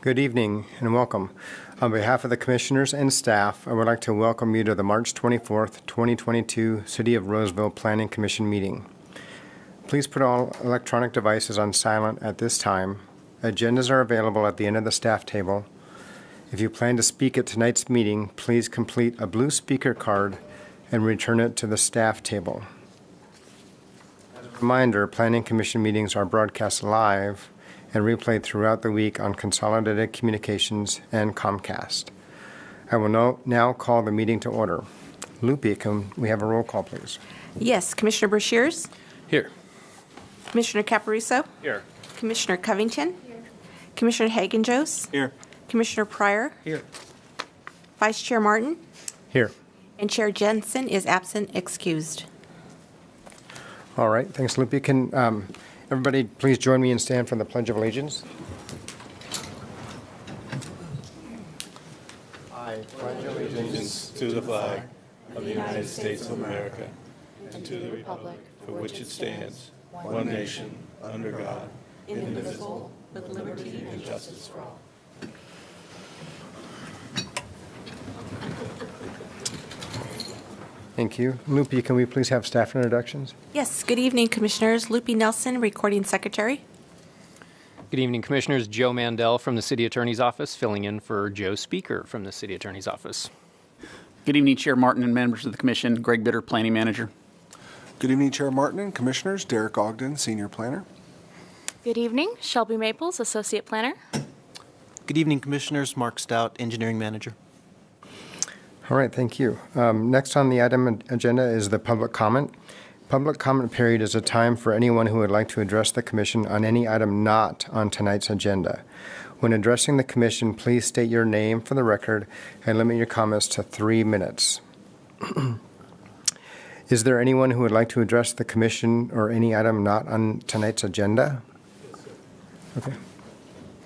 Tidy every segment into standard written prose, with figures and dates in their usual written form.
Good evening and welcome. On behalf of the commissioners and staff, I would like to welcome you to the March 24th, 2022 City of Roseville Planning Commission meeting. Please put all electronic devices on silent at this time. Agendas are available at the end of the staff table. If you plan to speak at tonight's meeting, please complete a blue speaker card and return it to the staff table. As a reminder, Planning Commission meetings are broadcast live and replayed throughout the week on Consolidated Communications and Comcast. I will now call the meeting to order. Lupi, can we have a roll call, please? Yes. Commissioner Brashears? Here. Commissioner Caparuso? Here. Commissioner Covington? Here. Commissioner Hagen-Jost? Here. Commissioner Pryor? Here. Vice Chair Martin? Here. And Chair Jensen is absent, excused. All right, thanks, Lupi. Can everybody please join me and stand for the Pledge of Allegiance? I pledge allegiance To the flag of the United States of America and to the republic for which it stands, one nation, under God, indivisible, with liberty and justice for all. Thank you. Lupi, can we please have staff introductions? Yes. Good evening, Commissioners. Lupi Nelson, Recording Secretary. Good evening, Commissioners. Joe Mandel from the City Attorney's Office, filling in for Joe Speaker from the City Attorney's Office. Good evening, Chair Martin and members of the Commission. Greg Bitter, Planning Manager. Good evening, Chair Martin and Commissioners. Derek Ogden, Senior Planner. Good evening, Shelby Maples, Associate Planner. Good evening, Commissioners. Mark Stout, Engineering Manager. All right, thank you. Next on the item agenda is the public comment. Public comment period is a time for anyone who would like to address the Commission on any item not on tonight's agenda. When addressing the Commission, please state your name for the record and limit your comments to 3 minutes. Is there anyone who would like to address the Commission or any item not on tonight's agenda? Okay. Go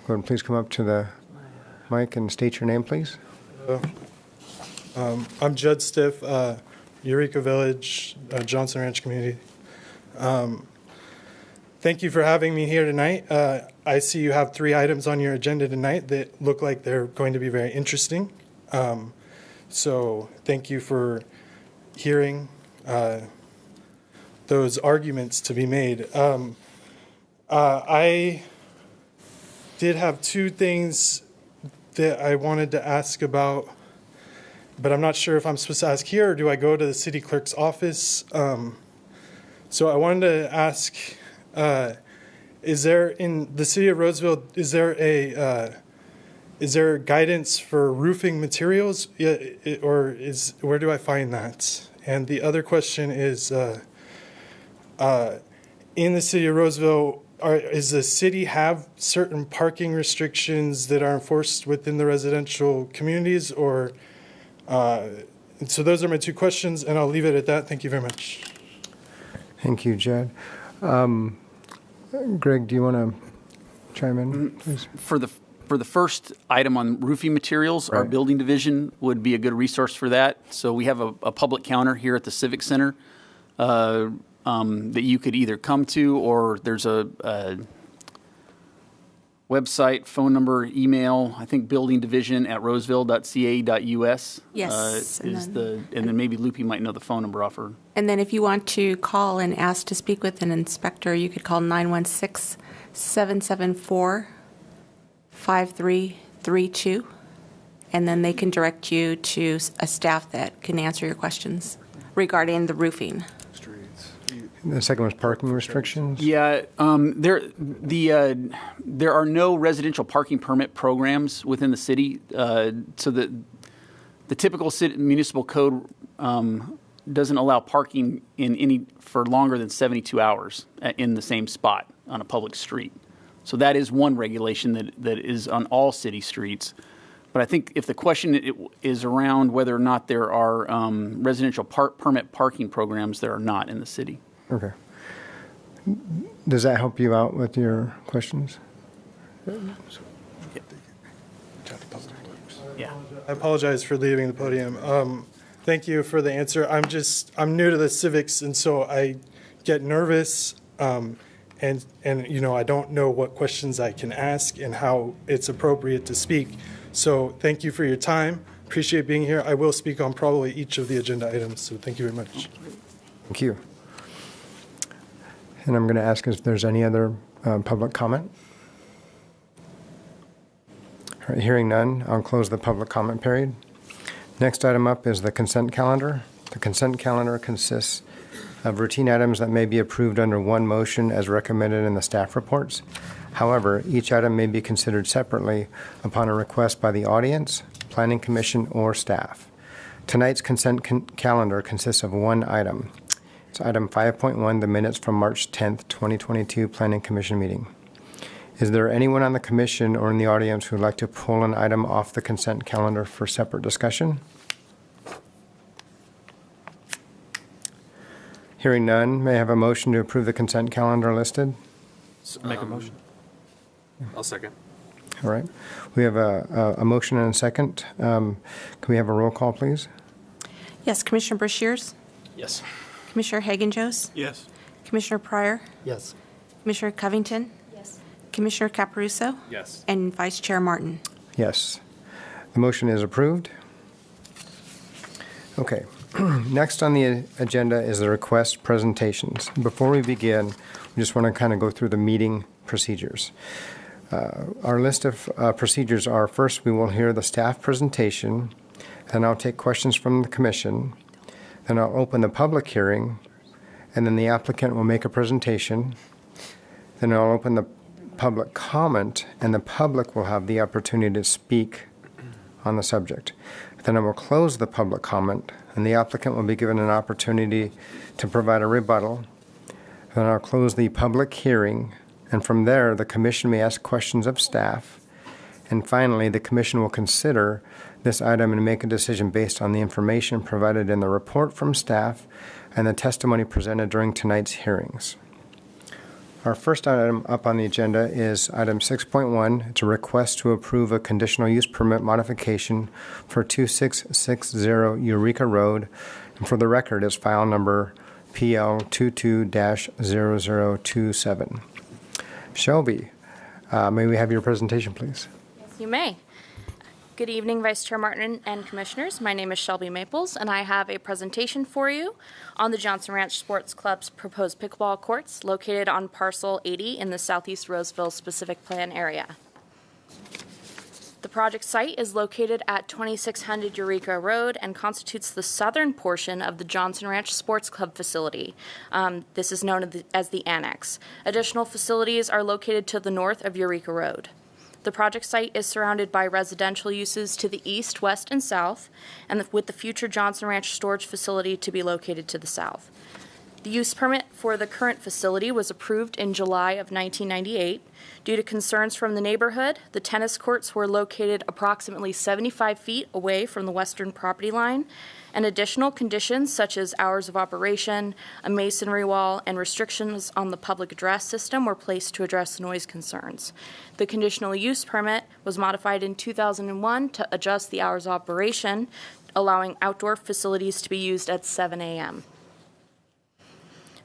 ahead and please come up to the mic and state your name, please. I'm Judd Stiff, Eureka Village, Johnson Ranch Community. Thank you for having me here tonight. I see you have 3 items on your agenda tonight that look like they're going to be very interesting. So thank you for hearing those arguments to be made. I did have 2 things that I wanted to ask about, but I'm not sure if I'm supposed to ask here or do I go to the city clerk's office. So I wanted to ask, is there in the city of Roseville, is there guidance for roofing materials, or where do I find that? And the other question is, in the city of Roseville, does the city have certain parking restrictions that are enforced within the residential communities, or so those are my 2 questions, and I'll leave it at that. Thank you very much. Thank you, Judd. Greg, do you want to chime in, please? For the first item on roofing materials, Right. Our building division would be a good resource for that. So we have a public counter here at the Civic Center that you could either come to, or there's a website, phone number, email. I think building division at roseville.ca.us. Yes. And then maybe Lupi might know the phone number off her. And then if you want to call and ask to speak with an inspector, you could call 916-774-5332, and then they can direct you to a staff that can answer your questions regarding the roofing. The second was parking restrictions. Yeah, there are no residential parking permit programs within the city. So the typical municipal code doesn't allow parking for longer than 72 hours in the same spot on a public street. So that is one regulation that is on all city streets. But I think if the question is around whether or not there are residential permit parking programs, there are not in the city. Okay. Does that help you out with your questions? Yeah. I apologize for leaving the podium. Thank you for the answer. I'm new to the civics, and so I get nervous and I don't know what questions I can ask and how it's appropriate to speak. So thank you for your time. Appreciate being here. I will speak on probably each of the agenda items, so thank you very much. Thank you. And I'm going to ask if there's any other public comment. All right, hearing none, I'll close the public comment period. Next item up is the consent calendar. The consent calendar consists of routine items that may be approved under one motion as recommended in the staff reports. However, each item may be considered separately upon a request by the audience, Planning Commission, or staff. Tonight's consent calendar consists of one item. It's item 5.1, the minutes from March 10th, 2022 Planning Commission meeting. Is there anyone on the commission or in the audience who would like to pull an item off the consent calendar for separate discussion? Hearing none, may I have a motion to approve the consent calendar listed? Make a motion. I'll second. All right. We have a motion and a second. Can we have a roll call, please? Yes, Commissioner Brashears, Yes. Commissioner Hagen-Joes, Yes. Commissioner Pryor, Yes. Commissioner Covington, Yes. Commissioner Caparuso, Yes. and Vice Chair Martin. Yes. The motion is approved. Okay. Next on the agenda is the request presentations. Before we begin, we just want to kind of go through the meeting procedures. Our list of procedures are: first, we will hear the staff presentation, then I'll take questions from the commission, then I'll open the public hearing, and then the applicant will make a presentation. Then I'll open the public comment, and the public will have the opportunity to speak on the subject. Then I will close the public comment, and the applicant will be given an opportunity to provide a rebuttal. Then I'll close the public hearing, and from there, the commission may ask questions of staff. And finally, the commission will consider this item and make a decision based on the information provided in the report from staff and the testimony presented during tonight's hearings. Our first item up on the agenda is item 6.1. It's a request to approve a conditional use permit modification for 2660 Eureka Road. And for the record, it's file number PL 22-0027. Shelby, may we have your presentation, please? Yes, you may. Good evening, Vice Chair Martin and Commissioners. My name is Shelby Maples, and I have a presentation for you on the Johnson Ranch Sports Club's proposed pickleball courts located on Parcel 80 in the Southeast Roseville Specific Plan area. The project site is located at 2600 Eureka Road and constitutes the southern portion of the Johnson Ranch Sports Club facility. This is known as the Annex. Additional facilities are located to the north of Eureka Road. The project site is surrounded by residential uses to the east, west, and south, and with the future Johnson Ranch storage facility to be located to the south. The use permit for the current facility was approved in July of 1998. Due to concerns from the neighborhood, the tennis courts were located approximately 75 feet away from the western property line, and additional conditions such as hours of operation, a masonry wall, and restrictions on the public address system were placed to address noise concerns. The conditional use permit was modified in 2001 to adjust the hours of operation, allowing outdoor facilities to be used at 7 a.m.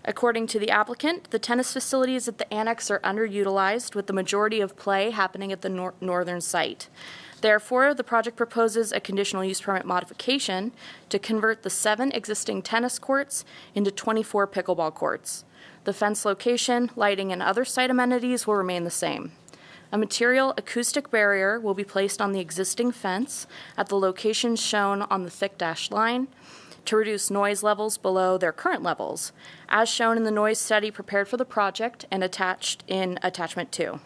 According to the applicant, the tennis facilities at the annex are underutilized, with the majority of play happening at the northern site. Therefore, the project proposes a conditional use permit modification to convert the 7 existing tennis courts into 24 pickleball courts. The fence location, lighting, and other site amenities will remain the same. A material acoustic barrier will be placed on the existing fence at the locations shown on the thick dashed line to reduce noise levels below their current levels, as shown in the noise study prepared for the project and attached in Attachment 2.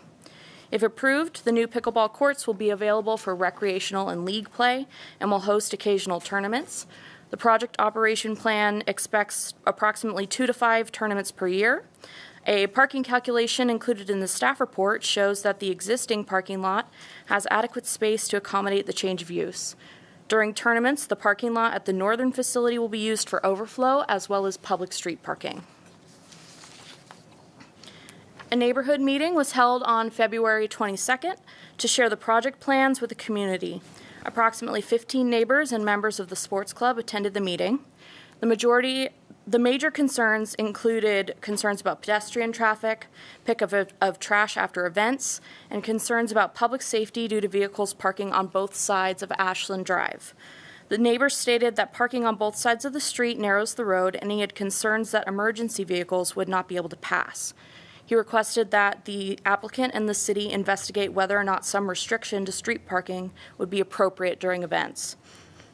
If approved, the new pickleball courts will be available for recreational and league play and will host occasional tournaments. The project operation plan expects approximately 2 to 5 tournaments per year. A parking calculation included in the staff report shows that the existing parking lot has adequate space to accommodate the change of use. During tournaments, the parking lot at the northern facility will be used for overflow as well as public street parking. A neighborhood meeting was held on February 22nd to share the project plans with the community. Approximately 15 neighbors and members of the sports club attended the meeting. The majority The major concerns included concerns about pedestrian traffic, pickup of trash after events, and concerns about public safety due to vehicles parking on both sides of Ashland Drive. The neighbor stated that parking on both sides of the street narrows the road, and he had concerns that emergency vehicles would not be able to pass. He requested that the applicant and the city investigate whether or not some restriction to street parking would be appropriate during events.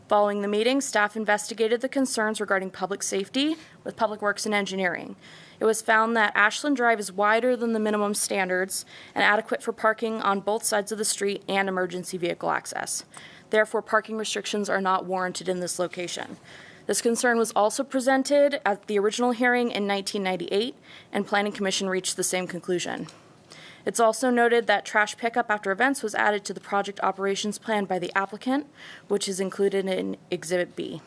Following the meeting, staff investigated the concerns regarding public safety with Public Works and Engineering. It was found that Ashland Drive is wider than the minimum standards and adequate for parking on both sides of the street and emergency vehicle access. Therefore, parking restrictions are not warranted in this location. This concern was also presented at the original hearing in 1998, and Planning Commission reached the same conclusion. It's also noted that trash pickup after events was added to the project operations plan by the applicant, which is included in Exhibit B.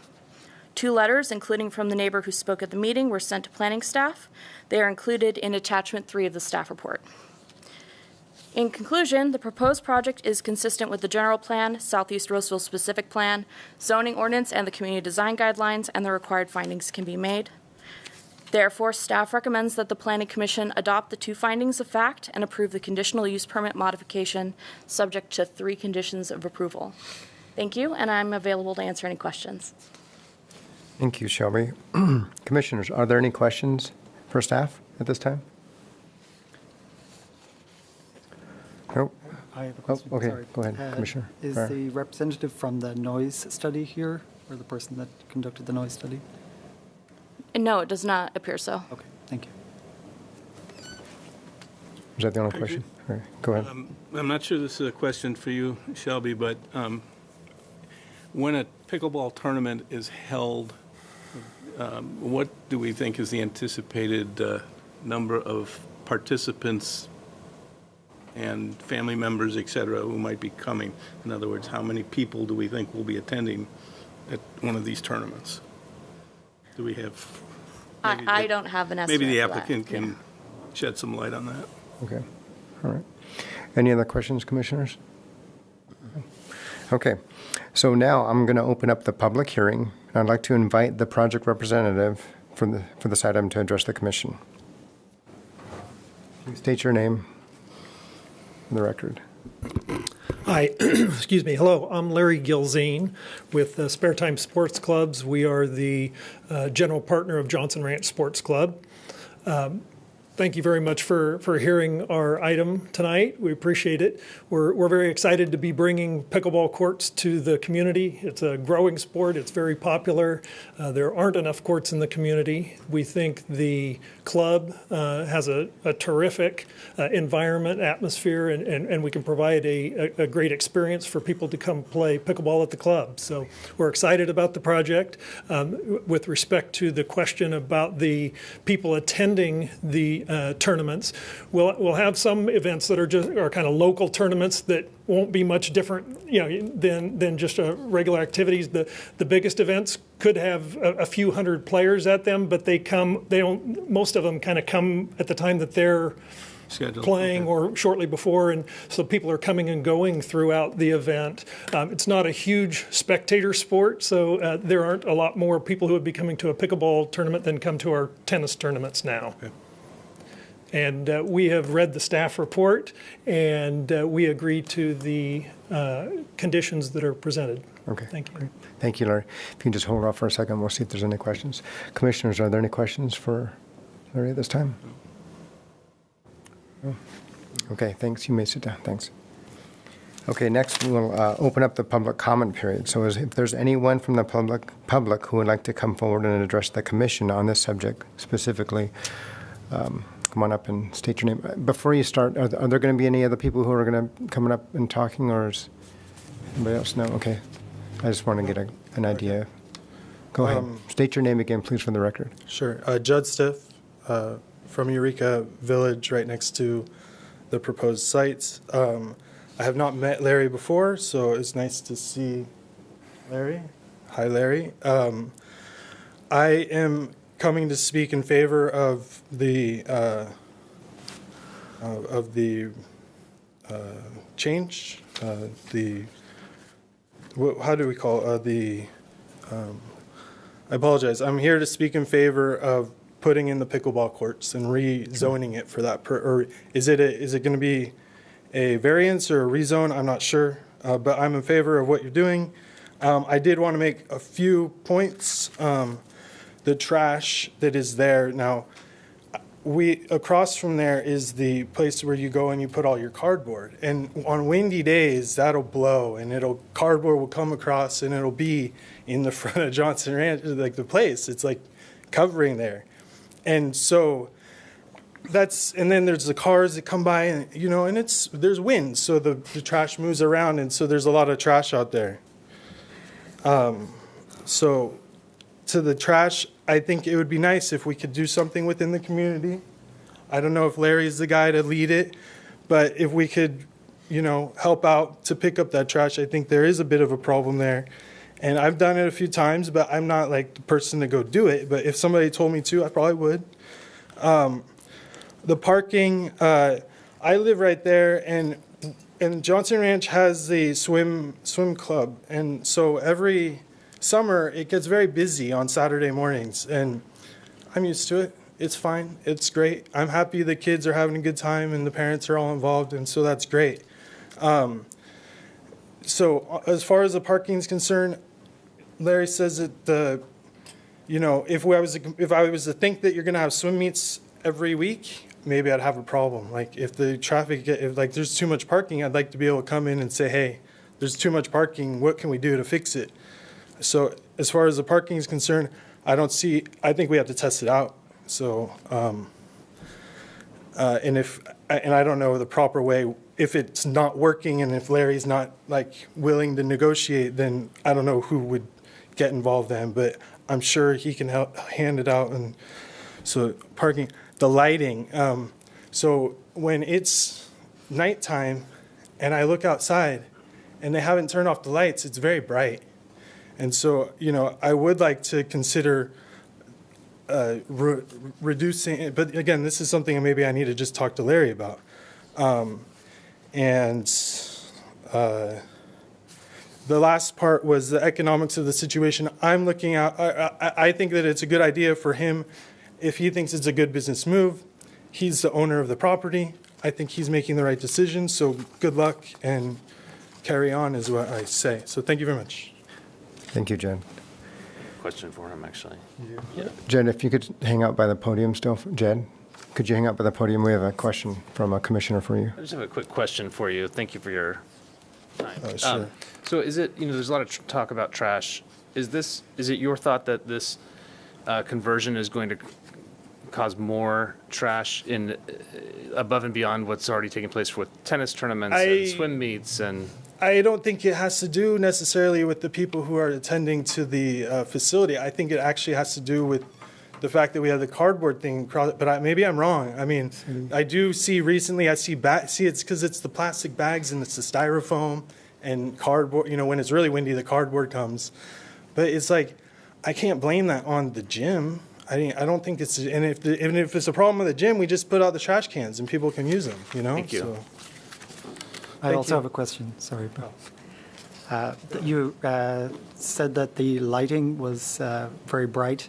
2 letters, including from the neighbor who spoke at the meeting, were sent to planning staff. They are included in Attachment 3 of the staff report. In conclusion, the proposed project is consistent with the general plan, Southeast Roseville specific plan, zoning ordinance, and the community design guidelines, and the required findings can be made. Therefore, staff recommends that the Planning Commission adopt the 2 findings of fact and approve the conditional use permit modification subject to 3 conditions of approval. Thank you, and I'm available to answer any questions. Thank you, Shelby. Commissioners, are there any questions for staff at this time? Nope. I have a question. okay. Sorry. Go ahead, Commissioner. Is Farrar. the representative from the noise study here, or the person that conducted the noise study? No, it does not appear so. Okay, thank you. Was that the only question? All right, go ahead. I'm not sure this is a question for you, Shelby, but when a pickleball tournament is held, what do we think is the anticipated number of participants and family members, et cetera, who might be coming? In other words, how many people do we think will be attending at one of these tournaments? Do we have? I don't have an estimate. Maybe the for that. applicant can shed some light on that. Okay, all right. Any other questions, Commissioners? Okay, so now I'm going to open up the public hearing, and I'd like to invite the project representative for this item to address the Commission. Please state your name for the record. Hi, excuse me. Hello, I'm Larry Gilzine with Spare Time Sports Clubs. We are the general partner of Johnson Ranch Sports Club. Thank you very much for hearing our item tonight. We appreciate it. We're very excited to be bringing pickleball courts to the community. It's a growing sport. It's very popular. There aren't enough courts in the community. We think the club has a terrific environment, atmosphere, and we can provide a great experience for people to come play pickleball at the club. So we're excited about the project. With respect to the question about the people attending the tournaments, we'll have some events that are kind of local tournaments that won't be much different, than just regular activities. The biggest events could have a few hundred players at them, but most of them kind of come at the time that they're playing or shortly before, and so people are coming and going throughout the event. It's not a huge spectator sport, so there aren't a lot more people who would be coming to a pickleball tournament than come to our tennis tournaments now. Okay. And we have read the staff report, and we agree to the conditions that are presented. Okay. Thank you. Great. Thank you, Larry. If you can just hold off for a second, we'll see if there's any questions. Commissioners, are there any questions for Larry at this time? No. Okay, thanks. You may sit down. Thanks. Okay, next we'll open up the public comment period. So if there's anyone from the public who would like to come forward and address the commission on this subject specifically, come on up and state your name. Before you start, are there going to be any other people who are going to coming up and talking, or is anybody else? No? Okay. I just want to get an idea. Go ahead. State your name again, please, for the record. Sure. Judd Stiff from Eureka Village, right next to the proposed sites. I have not met Larry before, so it's nice to see Larry. Hi, Larry. I am coming to speak in favor of the change. How do we call it? I apologize. I'm here to speak in favor of putting in the pickleball courts and rezoning it for that. Or is it going to be a variance or a rezone? I'm not sure, but I'm in favor of what you're doing. I did want to make a few points. The trash that is there now, across from there is the place where you go and you put all your cardboard. And on windy days, that'll blow, and cardboard will come across, and it'll be in the front of Johnson Ranch, like the place. It's like covering there, and so and then there's the cars that come by, and and there's wind, so the trash moves around, and so there's a lot of trash out there. So to the trash, I think it would be nice if we could do something within the community. I don't know if Larry's the guy to lead it, but if we could, help out to pick up that trash, I think there is a bit of a problem there. And I've done it a few times, but I'm not like the person to go do it. But if somebody told me to, I probably would. The parking, I live right there, and Johnson Ranch has the swim club. And so every summer, it gets very busy on Saturday mornings, and I'm used to it. It's fine. It's great. I'm happy the kids are having a good time and the parents are all involved, and so that's great. So as far as the parking is concerned, Larry says that if I was to think that you're going to have swim meets every week, maybe I'd have a problem. Like if the traffic, if there's too much parking, I'd like to be able to come in and say, hey, there's too much parking. What can we do to fix it? So as far as the parking is concerned, I think we have to test it out. So, and I don't know the proper way, if it's not working and if Larry's not willing to negotiate, then I don't know who would get involved then, but I'm sure he can help hand it out. And so parking, the lighting. So when it's nighttime and I look outside and they haven't turned off the lights, it's very bright. And so, I would like to consider reducing it. But again, this is something maybe I need to just talk to Larry about. The last part was the economics of the situation. I'm looking at, I think that it's a good idea for him if he thinks it's a good business move. He's the owner of the property. I think he's making the right decision. So good luck and carry on is what I say. So thank you very much. Thank you, Jed. Question for him, actually. Yeah. Jed, if you could hang out by the podium still. Jed, could you hang out by the podium? We have a question from a commissioner for you. I just have a quick question for you. Thank you for your time. Sure. So is it, there's a lot of talk about trash. Is it your thought that this conversion is going to cause more trash above and beyond what's already taking place with tennis tournaments and swim meets and... I don't think it has to do necessarily with the people who are attending to the facility. I think it actually has to do with the fact that we have the cardboard thing, but maybe I'm wrong. I mean, I do see recently, it's because it's the plastic bags and it's the styrofoam and cardboard. When it's really windy, the cardboard comes. But it's like, I can't blame that on the gym. I don't think it's, and if it's a problem with the gym, we just put out the trash cans and people can use them, Thank you. So. I also have a question. Sorry. You said that the lighting was very bright.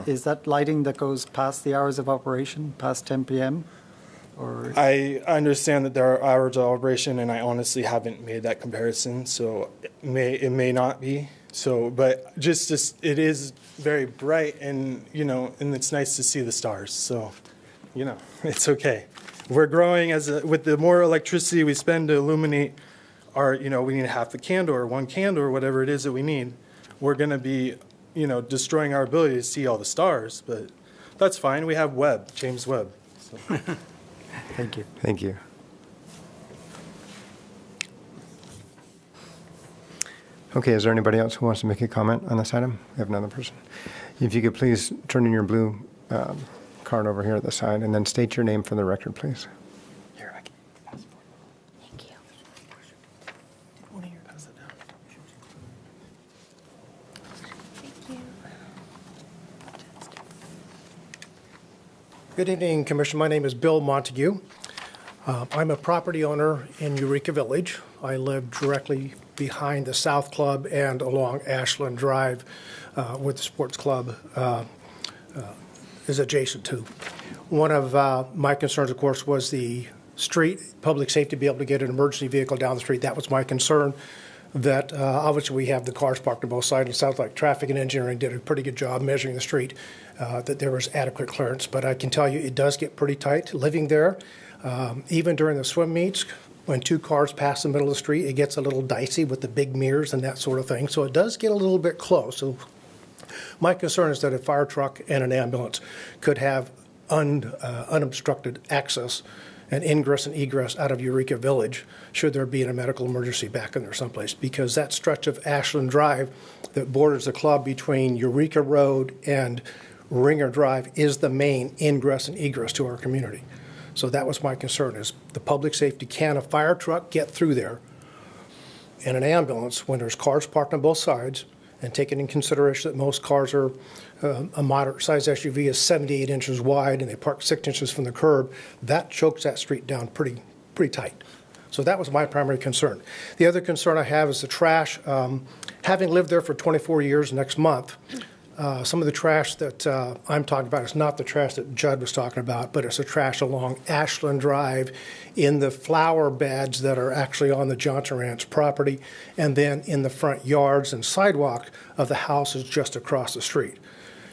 Is that lighting that goes past the hours of operation, past 10 p.m.? Or I understand that there are hours of operation, and I honestly haven't made that comparison, so it may not be. So, but just it is very bright, and and it's nice to see the stars. So, it's okay. We're growing with the more electricity we spend to illuminate our, we need half a candle or one candle or whatever it is that we need. We're going to be, destroying our ability to see all the stars, but that's fine. We have James Webb. So. Thank you. Thank you. Okay, is there anybody else who wants to make a comment on this item? We have another person. If you could please turn in your blue card over here at the side, and then state your name for the record, please. Here, I can pass it. Thank you. Did one of you pass it down? Thank you. Good evening, Commissioner. My name is Bill Montague. I'm a property owner in Eureka Village. I live directly behind the South Club and along Ashland Drive. with the sports club is adjacent to. One of my concerns, of course, was the street, public safety, be able to get an emergency vehicle down the street. That was my concern. That obviously we have the cars parked on both sides. It sounds like traffic and engineering did a pretty good job measuring the street, that there was adequate clearance. But I can tell you it does get pretty tight living there. Even during the swim meets, when two cars pass the middle of the street, it gets a little dicey with the big mirrors and that sort of thing. So it does get a little bit close. So my concern is that a fire truck and an ambulance could have unobstructed access and ingress and egress out of Eureka Village should there be a medical emergency back in there someplace, because that stretch of Ashland Drive that borders the club between Eureka Road and Ringer Drive is the main ingress and egress to our community. So that was my concern, is the public safety. Can a fire truck get through there and an ambulance when there's cars parked on both sides, and taking in consideration that most cars are, a moderate-sized SUV is 78 inches wide and they park 6 inches from the curb, that chokes that street down pretty tight. So that was my primary concern. The other concern I have is the trash. Having lived there for 24 years next month, some of the trash that I'm talking about is not the trash that Judd was talking about, but it's the trash along Ashland Drive in the flower beds that are actually on the Johnson Ranch property, and then in the front yards and sidewalk of the houses just across the street.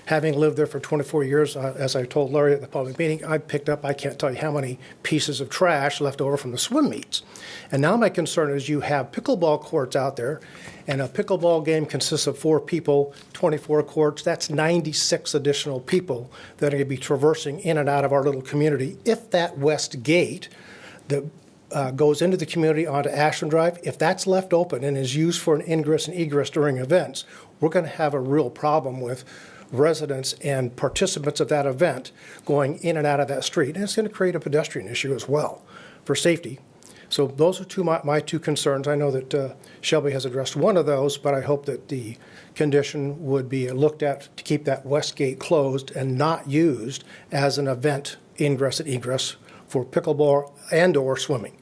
Having lived there for 24 years, as I told Larry at the public meeting, I picked up, I can't tell you how many pieces of trash left over from the swim meets. And now my concern is you have pickleball courts out there, and a pickleball game consists of 4 people, 24 courts. That's 96 additional people that are going to be traversing in and out of our little community. If that west gate that goes into the community onto Ashland Drive, if that's left open and is used for an ingress and egress during events, we're going to have a real problem with residents and participants of that event going in and out of that street. And it's going to create a pedestrian issue as well for safety. So those are my two concerns. I know that Shelby has addressed one of those, but I hope that the condition would be looked at to keep that west gate closed and not used as an event ingress and egress for pickleball and or swimming.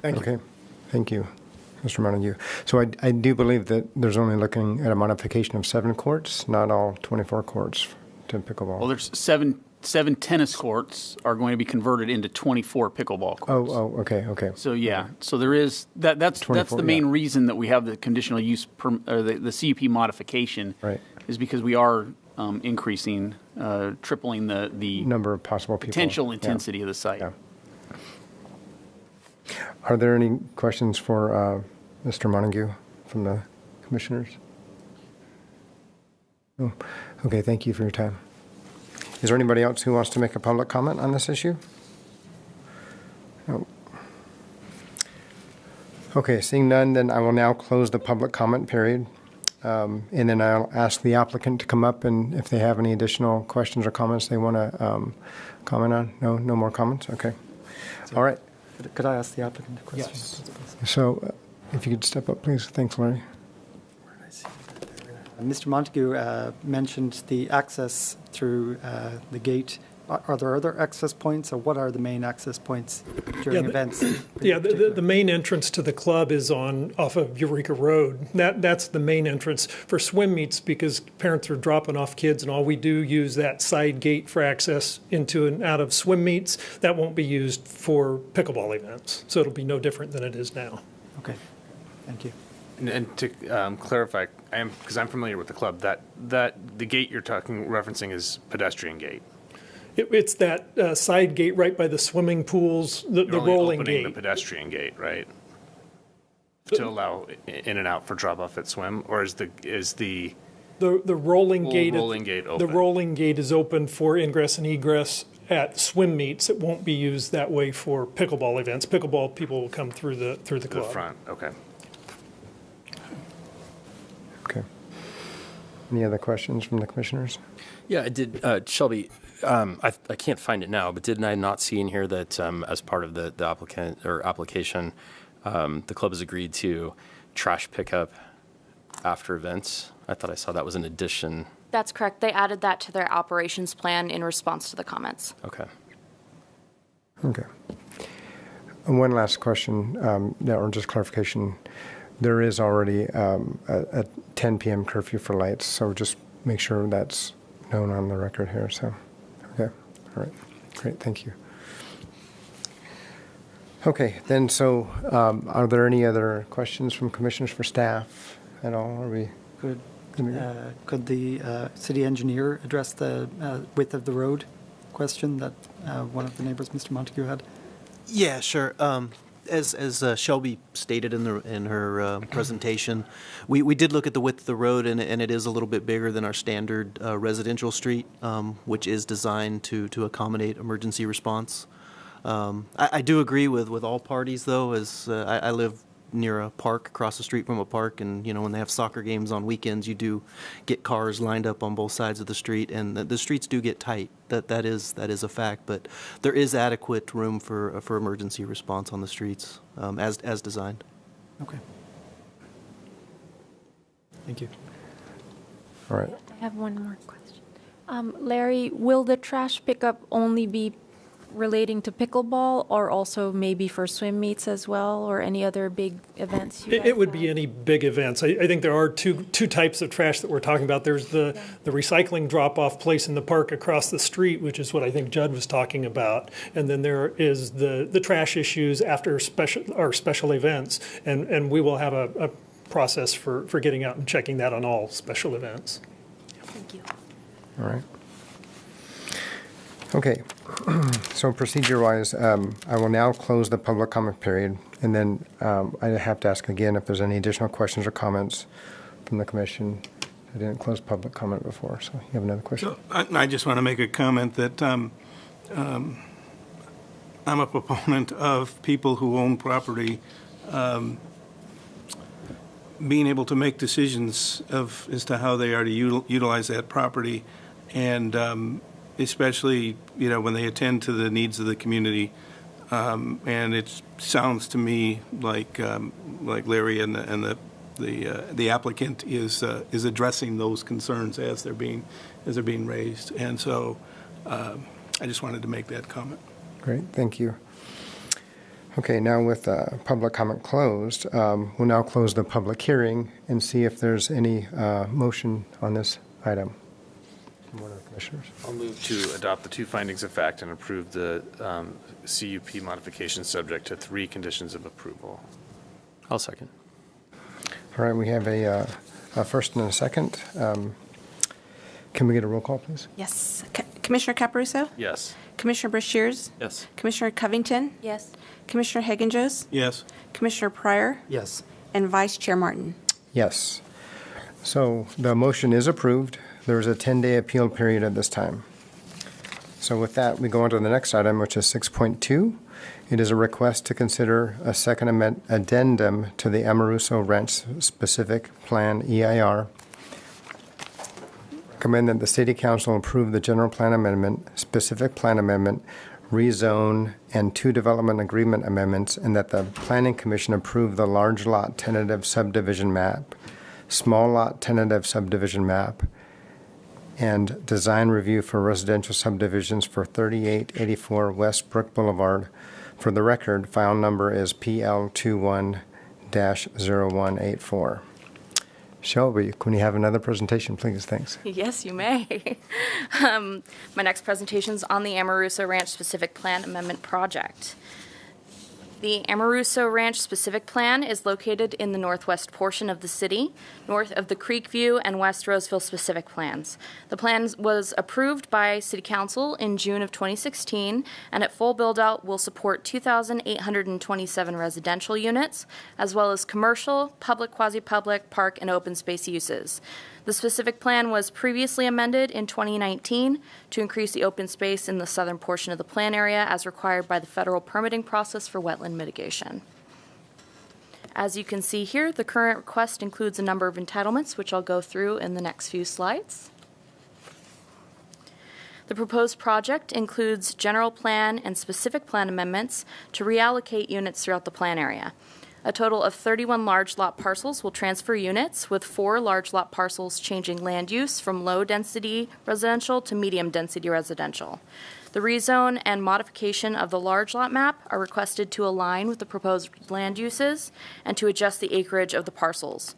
Thank you. Okay, thank you, Mr. Montague. So I do believe that there's only looking at a modification of 7 courts, not all 24 courts to pickleball. Well, there's seven tennis courts are going to be converted into 24 pickleball courts. Okay. So yeah, so there is that's the main reason that we have the conditional use or the CUP modification, right, is because we are increasing, tripling the number of possible people, potential intensity of the site. Yeah. Are there any questions for Mr. Montague from the commissioners? Oh, okay, thank you for your time. Is there anybody else who wants to make a public comment on this issue? No. Okay, seeing none, then I will now close the public comment period. And then I'll ask the applicant to come up, and if they have any additional questions or comments they want to comment on. No more comments? Okay. All right. Could I ask the applicant a question? Yes. So if you could step up, please. Thanks, Larry. Mr. Montague mentioned the access through the gate. Are there other access points, or what are the main access points during events? The main entrance to the club is off of Eureka Road. That's the main entrance for swim meets, because parents are dropping off kids and all. We do use that side gate for access into and out of swim meets. That won't be used for pickleball events, so it'll be no different than it is now. Okay, thank you. And to clarify, because I'm familiar with the club, that the gate you're referencing is pedestrian gate. It's that side gate right by the swimming pools, the rolling gate. The pedestrian gate, right? To allow in and out for drop off at swim, or is the rolling gate open? The rolling gate is open for ingress and egress at swim meets. It won't be used that way for pickleball events. Pickleball people will come through the club. The front, okay. Okay. Any other questions from the commissioners? Yeah, I did. Shelby, I can't find it now, but didn't I not see in here that as part of the applicant or application, the club has agreed to trash pickup after events? I thought I saw that was an addition. That's correct. They added that to their operations plan in response to the comments. Okay. Okay. And one last question, or just clarification. there is already a 10 p.m. curfew for lights, so just make sure that's known on the record here. So, okay, all right, great, thank you. Okay, then, so are there any other questions from commissioners for staff at all? Are we Could the city engineer address the width of the road question that one of the neighbors, Mr. Montague, had? Yeah, sure. As Shelby stated in her presentation, we did look at the width of the road, and it is a little bit bigger than our standard residential street, which is designed to accommodate emergency response. I do agree with all parties, though, as I live near a park, across the street from a park, and when they have soccer games on weekends, you do get cars lined up on both sides of the street, and the streets do get tight. That is a fact, but there is adequate room for emergency response on the streets as designed. Okay. Thank you. All right. I have one more question. Larry, will the trash pickup only be relating to pickleball, or also maybe for swim meets as well, or any other big events? It would be any big events. I think there are two types of trash that we're talking about. There's the recycling drop-off place in the park across the street, which is what I think Judd was talking about. And then there is the trash issues after special events. And we will have a process for getting out and checking that on all special events. Thank you. All right. Okay, so procedure-wise, I will now close the public comment period, and then I have to ask again if there's any additional questions or comments from the commission. I didn't close public comment before, so you have another question? So I just want to make a comment that I'm a proponent of people who own property being able to make decisions as to how they are to utilize that property, and especially, when they attend to the needs of the community. And it sounds to me like Larry and the applicant is addressing those concerns as they're being raised. And so I just wanted to make that comment. Great, thank you. Okay, now with public comment closed, we'll now close the public hearing and see if there's any motion on this item. One of the commissioners. I'll move to adopt the two findings of fact and approve the CUP modification subject to 3 conditions of approval. I'll second. All right, we have a first and a second. Can we get a roll call, please? Yes. Commissioner Caparuso? Yes. Commissioner Brashears? Yes. Commissioner Covington? Yes. Commissioner Hagenjos? Yes. Commissioner Pryor? Yes. And Vice Chair Martin? Yes. So the motion is approved. There is a 10-day appeal period at this time. So with that, we go on to the next item, which is 6.2. It is a request to consider a second addendum to the Amoroso Ranch Specific Plan EIR. Recommend that the City Council approve the General Plan Amendment, Specific Plan Amendment, Rezone, and 2 Development Agreement Amendments, and that the Planning Commission approve the Large Lot Tentative Subdivision Map, Small Lot Tentative Subdivision Map, and design review for residential subdivisions for 3884 West Brook Boulevard. For the record, file number is PL21-0184. Shelby, can we have another presentation, please? Thanks. Yes, you may. My next presentation is on the Amoroso Ranch Specific Plan Amendment Project. The Amoroso Ranch Specific Plan is located in the northwest portion of the city, north of the Creekview and West Roseville Specific Plans. The plan was approved by City Council in June of 2016, and at full build-out will support 2,827 residential units, as well as commercial, public, quasi-public, park, and open space uses. The specific plan was previously amended in 2019 to increase the open space in the southern portion of the plan area as required by the federal permitting process for wetland mitigation. As you can see here, the current request includes a number of entitlements, which I'll go through in the next few slides. The proposed project includes general plan and specific plan amendments to reallocate units throughout the plan area. A total of 31 large lot parcels will transfer units, with 4 large lot parcels changing land use from low-density residential to medium-density residential. The rezone and modification of the large lot map are requested to align with the proposed land uses and to adjust the acreage of the parcels.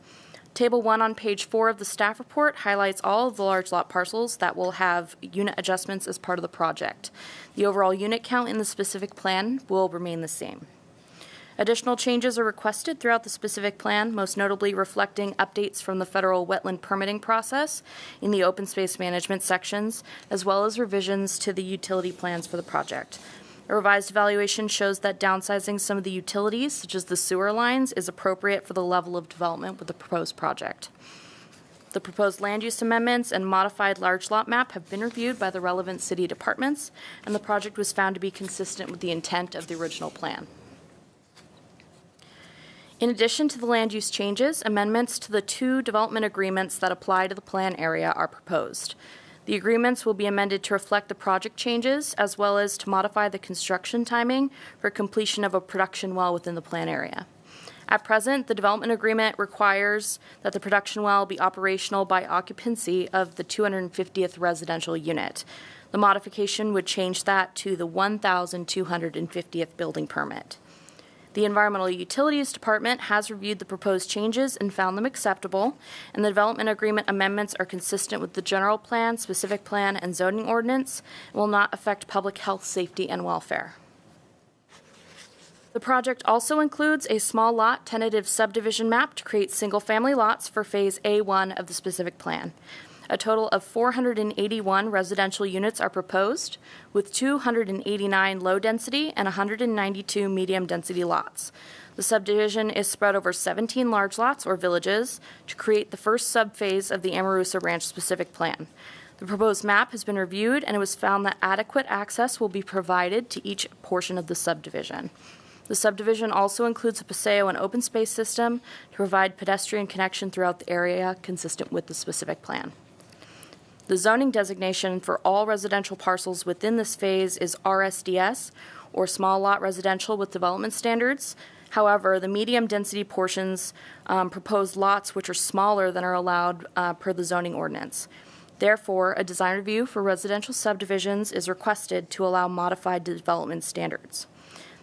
Table 1 on page 4 of the staff report highlights all of the large lot parcels that will have unit adjustments as part of the project. The overall unit count in the specific plan will remain the same. Additional changes are requested throughout the specific plan, most notably reflecting updates from the federal wetland permitting process in the open space management sections, as well as revisions to the utility plans for the project. A revised evaluation shows that downsizing some of the utilities, such as the sewer lines, is appropriate for the level of development with the proposed project. The proposed land use amendments and modified large lot map have been reviewed by the relevant city departments, and the project was found to be consistent with the intent of the original plan. In addition to the land use changes, amendments to the 2 development agreements that apply to the plan area are proposed. The agreements will be amended to reflect the project changes, as well as to modify the construction timing for completion of a production well within the plan area. At present, the development agreement requires that the production well be operational by occupancy of the 250th residential unit. The modification would change that to the 1,250th building permit. The Environmental Utilities Department has reviewed the proposed changes and found them acceptable, and the development agreement amendments are consistent with the general plan, specific plan, and zoning ordinance, and will not affect public health, safety, and welfare. The project also includes a small lot tentative subdivision map to create single-family lots for Phase A1 of the specific plan. A total of 481 residential units are proposed, with 289 low-density and 192 medium-density lots. The subdivision is spread over 17 large lots or villages to create the first subphase of the Amoroso Ranch specific plan. The proposed map has been reviewed, and it was found that adequate access will be provided to each portion of the subdivision. The subdivision also includes a paseo and open space system to provide pedestrian connection throughout the area consistent with the specific plan. The zoning designation for all residential parcels within this phase is RSDS, or Small Lot Residential with Development Standards. However, the medium-density portions propose lots which are smaller than are allowed per the zoning ordinance. Therefore, a design review for residential subdivisions is requested to allow modified development standards.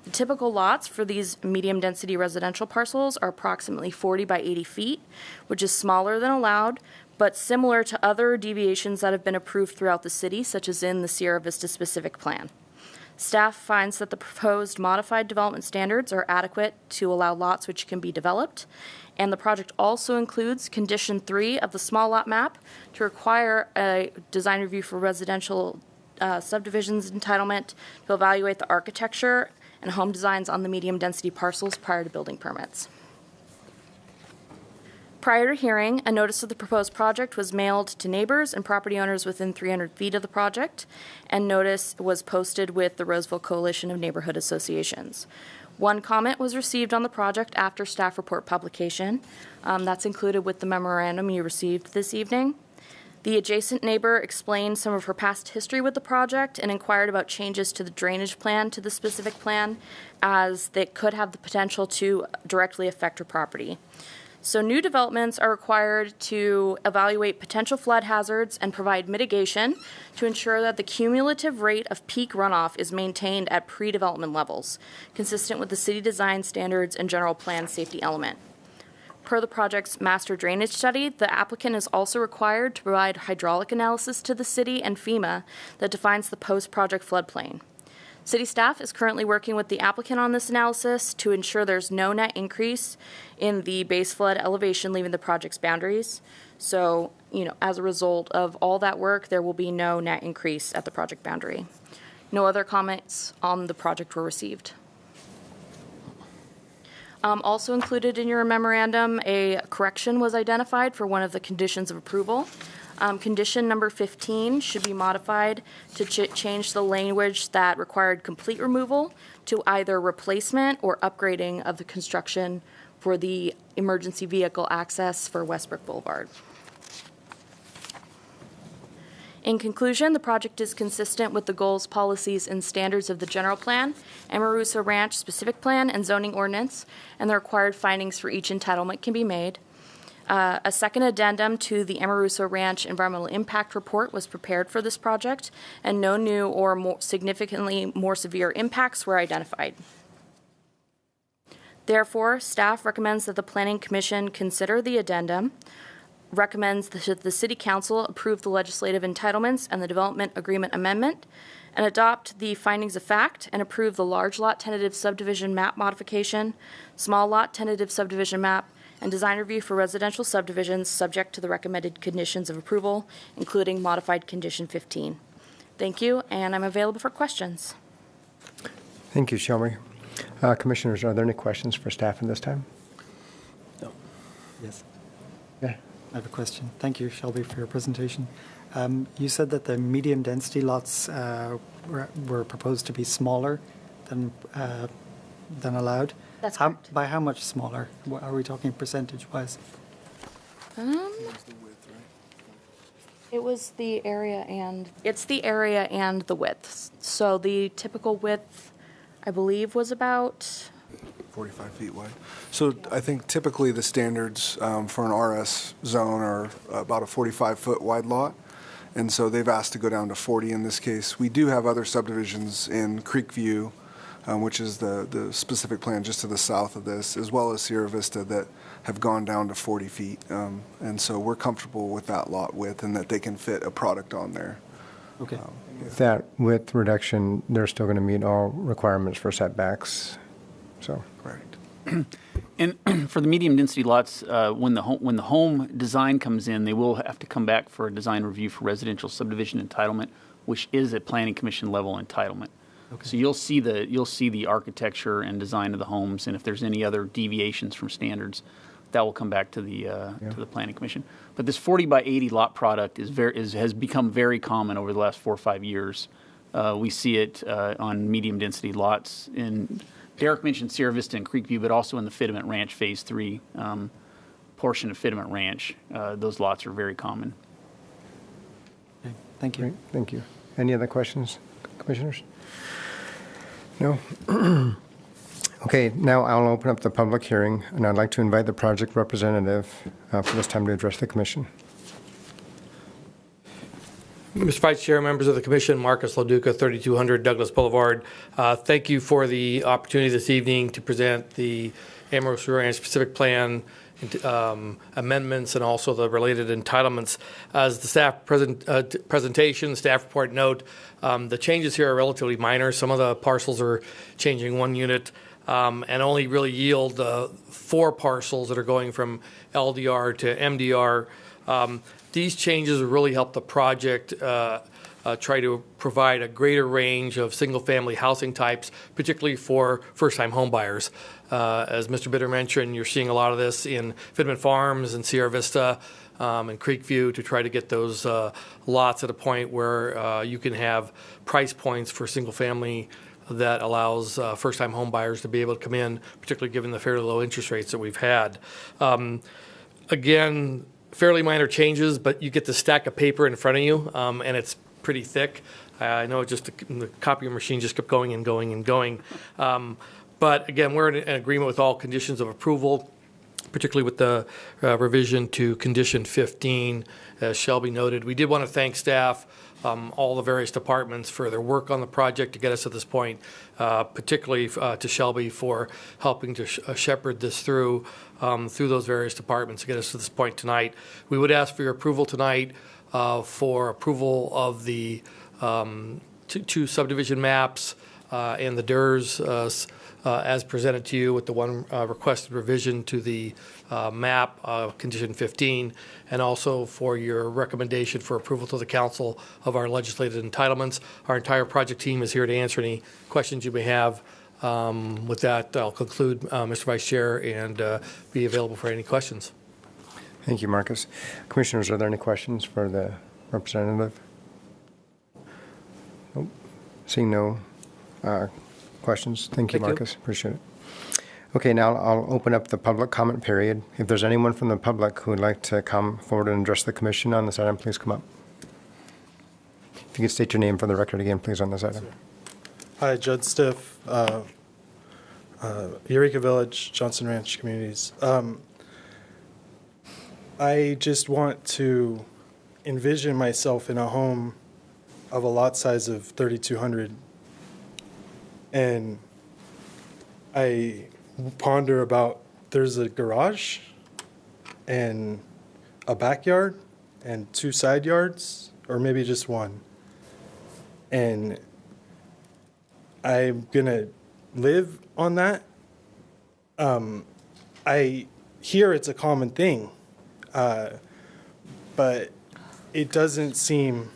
The typical lots for these medium-density residential parcels are approximately 40 by 80 feet, which is smaller than allowed, but similar to other deviations that have been approved throughout the city, such as in the Sierra Vista specific plan. Staff finds that the proposed modified development standards are adequate to allow lots which can be developed, and the project also includes Condition 3 of the small lot map to require a design review for residential subdivisions entitlement to evaluate the architecture and home designs on the medium-density parcels prior to building permits. Prior to hearing, a notice of the proposed project was mailed to neighbors and property owners within 300 feet of the project, and notice was posted with the Roseville Coalition of Neighborhood Associations. One comment was received on the project after staff report publication. That's included with the memorandum you received this evening. The adjacent neighbor explained some of her past history with the project and inquired about changes to the drainage plan to the specific plan, as they could have the potential to directly affect her property. So new developments are required to evaluate potential flood hazards and provide mitigation to ensure that the cumulative rate of peak runoff is maintained at pre-development levels, consistent with the city design standards and general plan safety element. Per the project's master drainage study, the applicant is also required to provide hydraulic analysis to the city and FEMA that defines the post-project floodplain. City staff is currently working with the applicant on this analysis to ensure there's no net increase in the base flood elevation leaving the project's boundaries. So, as a result of all that work, there will be no net increase at the project boundary. No other comments on the project were received. Also included in your memorandum, a correction was identified for one of the conditions of approval. Condition number 15 should be modified to change the language that required complete removal to either replacement or upgrading of the construction for the emergency vehicle access for Westbrook Boulevard. In conclusion, the project is consistent with the goals, policies, and standards of the general plan, Amoroso Ranch specific plan, and zoning ordinance, and the required findings for each entitlement can be made. A second addendum to the Amoroso Ranch Environmental Impact Report was prepared for this project, and no new or significantly more severe impacts were identified. Therefore, staff recommends that the Planning Commission consider the addendum, recommends that the City Council approve the legislative entitlements and the Development Agreement Amendment, and adopt the findings of fact and approve the large lot tentative subdivision map modification, small lot tentative subdivision map, and design review for residential subdivisions subject to the recommended conditions of approval, including modified condition 15. Thank you, and I'm available for questions. Thank you, Shelby. Commissioners, are there any questions for staff at this time? No. Yes. Yeah. I have a question. Thank you, Shelby, for your presentation. You said that the medium density lots were proposed to be smaller than allowed. That's correct. By how much smaller? Are we talking percentage-wise? It was the area and it's the area and the width. So the typical width, I believe, was about 45 feet wide. So I think typically the standards for an RS zone are about a 45-foot wide lot. And so they've asked to go down to 40 in this case. We do have other subdivisions in Creekview, which is the specific plan just to the south of this, as well as Sierra Vista, that have gone down to 40 feet. And so we're comfortable with that lot width and that they can fit a product on there. Okay. With that width reduction, they're still going to meet all requirements for setbacks. So. Correct. And for the medium density lots, when the home design comes in, they will have to come back for a design review for residential subdivision entitlement, which is a planning commission level entitlement. Okay. So you'll see the architecture and design of the homes, and if there's any other deviations from standards, that will come back to the planning commission. But this 40 by 80 lot product has become very common over the last 4 or 5 years. We see it on medium density lots. Derek mentioned Sierra Vista and Creekview, but also in the Fitiment Ranch Phase 3 portion of Fitiment Ranch. Those lots are very common. Okay. Thank you. Great. Thank you. Any other questions, commissioners? No? Okay, now I'll open up the public hearing, and I'd like to invite the project representative for this time to address the commission. Mr. Vice Chair, members of the Commission, Marcus Loduca, 3200 Douglas Boulevard. Thank you for the opportunity this evening to present the Amoroso Ranch Specific Plan amendments and also the related entitlements. As the staff presentation, staff report note, the changes here are relatively minor. Some of the parcels are changing 1 unit and only really yield 4 parcels that are going from LDR to MDR. These changes will really help the project try to provide a greater range of single-family housing types, particularly for first-time home buyers. As Mr. Bitter mentioned, you're seeing a lot of this in Fitment Farms and Sierra Vista and Creekview to try to get those lots at a point where you can have price points for single-family that allows first-time home buyers to be able to come in, particularly given the fairly low interest rates that we've had. Again, fairly minor changes, but you get the stack of paper in front of you, and it's pretty thick. I know the copier machine just kept going and going and going. But again, we're in agreement with all conditions of approval, particularly with the revision to condition 15, as Shelby noted. We did want to thank staff, all the various departments for their work on the project to get us to this point, particularly to Shelby for helping to shepherd this through those various departments to get us to this point tonight. We would ask for your approval tonight for approval of the 2 subdivision maps and the DERS as presented to you with the one requested revision to the map, condition 15, and also for your recommendation for approval to the council of our legislative entitlements. Our entire project team is here to answer any questions you may have. With that, I'll conclude, Mr. Vice Chair, and be available for any questions. Thank you, Marcus. Commissioners, are there any questions for the representative? Nope. Seeing no questions. Thank you, Marcus. Appreciate it. Okay, now I'll open up the public comment period. If there's anyone from the public who would like to come forward and address the commission on this item, please come up. If you could state your name for the record again, please, on this item. Hi, Judd Stiff, Eureka Village, Johnson Ranch Communities. I just want to envision myself in a home of a lot size of 3,200. And I ponder about, there's a garage and a backyard and 2 side yards, or maybe just one. And I'm gonna live on that. I hear it's a common thing, but it doesn't seem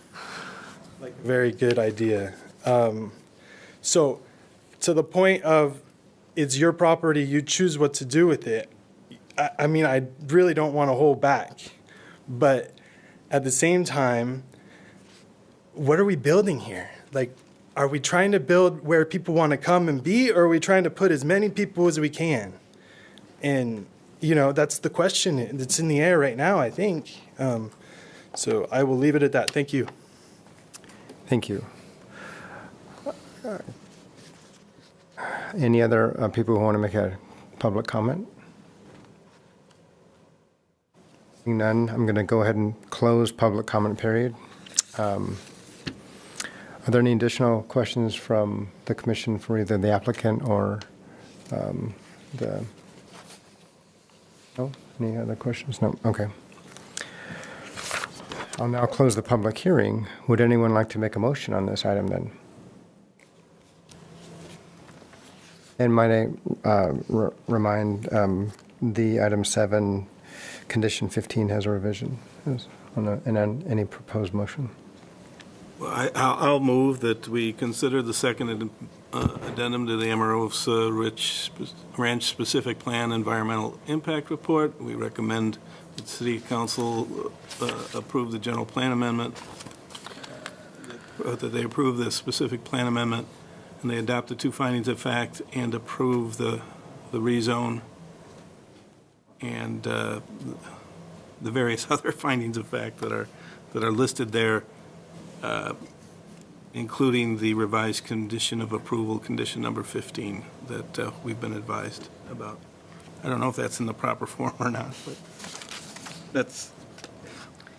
like a very good idea. So to the point of, it's your property, you choose what to do with it. I mean, I really don't want to hold back, but at the same time, what are we building here? Like, are we trying to build where people want to come and be, or are we trying to put as many people as we can? And, you know, that's the question that's in the air right now, I think. So I will leave it at that. Thank you. Thank you. Any other people who want to make a public comment? Seeing none, I'm going to go ahead and close public comment period. Are there any additional questions from the commission for either the applicant or the... No? Any other questions? No? Okay. I'll now close the public hearing. Would anyone like to make a motion on this item then? And might I remind the item 7, condition 15 has a revision on any proposed motion. Well, I'll move that we consider the second addendum to the Amoroso Ranch Specific Plan Environmental Impact Report. We recommend that the City Council approve the general plan amendment, that they approve the specific plan amendment, and they adopt the 2 findings of fact and approve the rezone and the various other findings of fact that are listed there, including the revised condition of approval, condition number 15, that we've been advised about. I don't know if that's in the proper form or not, but that's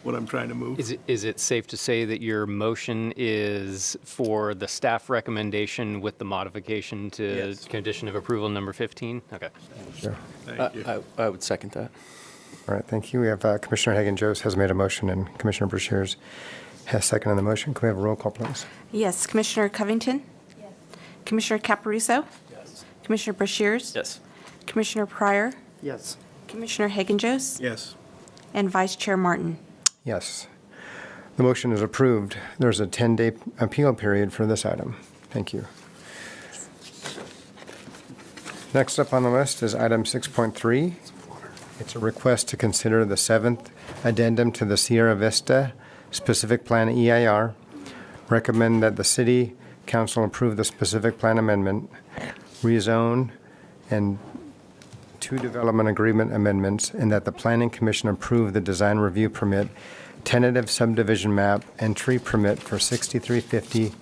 what I'm trying to move. Is it safe to say that your motion is for the staff recommendation with the modification to Yes. condition of approval number 15? Okay. Sure. Thank you. I would second that. All right, thank you. We have Commissioner Hagan-Jost has made a motion and Commissioner Brashears has seconded the motion. Can we have a roll call, please? Yes. Commissioner Covington? Yes. Commissioner Caparuso? Yes. Commissioner Brashears? Yes. Commissioner Pryor? Yes. Commissioner Hagan-Jost? Yes. And Vice Chair Martin? Yes. The motion is approved. There's a 10-day appeal period for this item. Thank you. Next up on the list is item 6.3. It's a request to consider the 7th addendum to the Sierra Vista Specific Plan EIR. Recommend that the City Council approve the specific plan amendment, rezone, and 2 development agreement amendments, and that the Planning Commission approve the design review permit, tentative subdivision map, and tree permit for 6350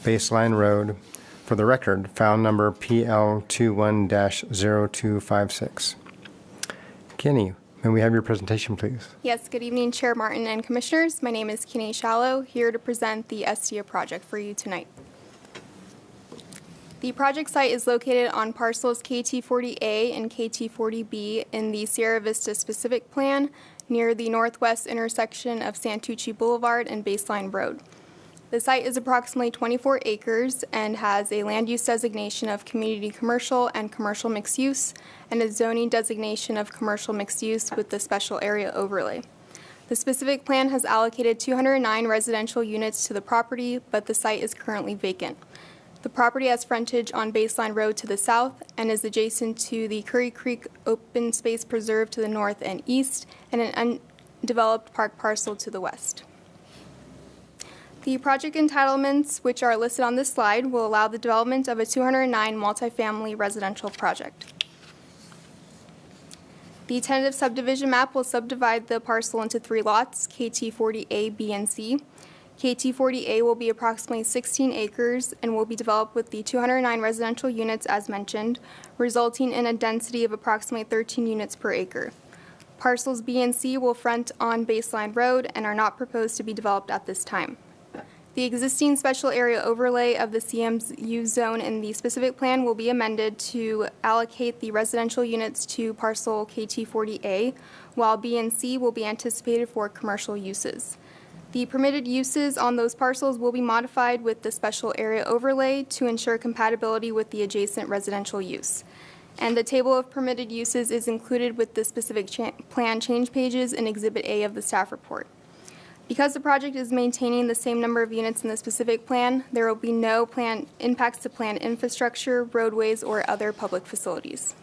Baseline Road. For the record, file number PL21-0256. Kenny, may we have your presentation, please? Yes, good evening, Chair Martin and Commissioners. My name is Kenny Shallow, here to present the SDA project for you tonight. The project site is located on parcels KT40A and KT40B in the Sierra Vista Specific Plan near the northwest intersection of Santucci Boulevard and Baseline Road. The site is approximately 24 acres and has a land use designation of community commercial and commercial mixed use, and a zoning designation of commercial mixed use with the special area overlay. The specific plan has allocated 209 residential units to the property, but the site is currently vacant. The property has frontage on Baseline Road to the south and is adjacent to the Curry Creek Open Space Preserve to the north and east, and an undeveloped park parcel to the west. The project entitlements, which are listed on this slide, will allow the development of a 209 multifamily residential project. The tentative subdivision map will subdivide the parcel into 3 lots, KT40A, B, and C. KT40A will be approximately 16 acres and will be developed with the 209 residential units as mentioned, resulting in a density of approximately 13 units per acre. Parcels B and C will front on Baseline Road and are not proposed to be developed at this time. The existing special area overlay of the CMU zone in the specific plan will be amended to allocate the residential units to parcel KT40A, while B and C will be anticipated for commercial uses. The permitted uses on those parcels will be modified with the special area overlay to ensure compatibility with the adjacent residential use. And the table of permitted uses is included with the specific plan change pages in Exhibit A of the staff report. Because the project is maintaining the same number of units in the specific plan, there will be no impacts to planned infrastructure, roadways, or other public facilities.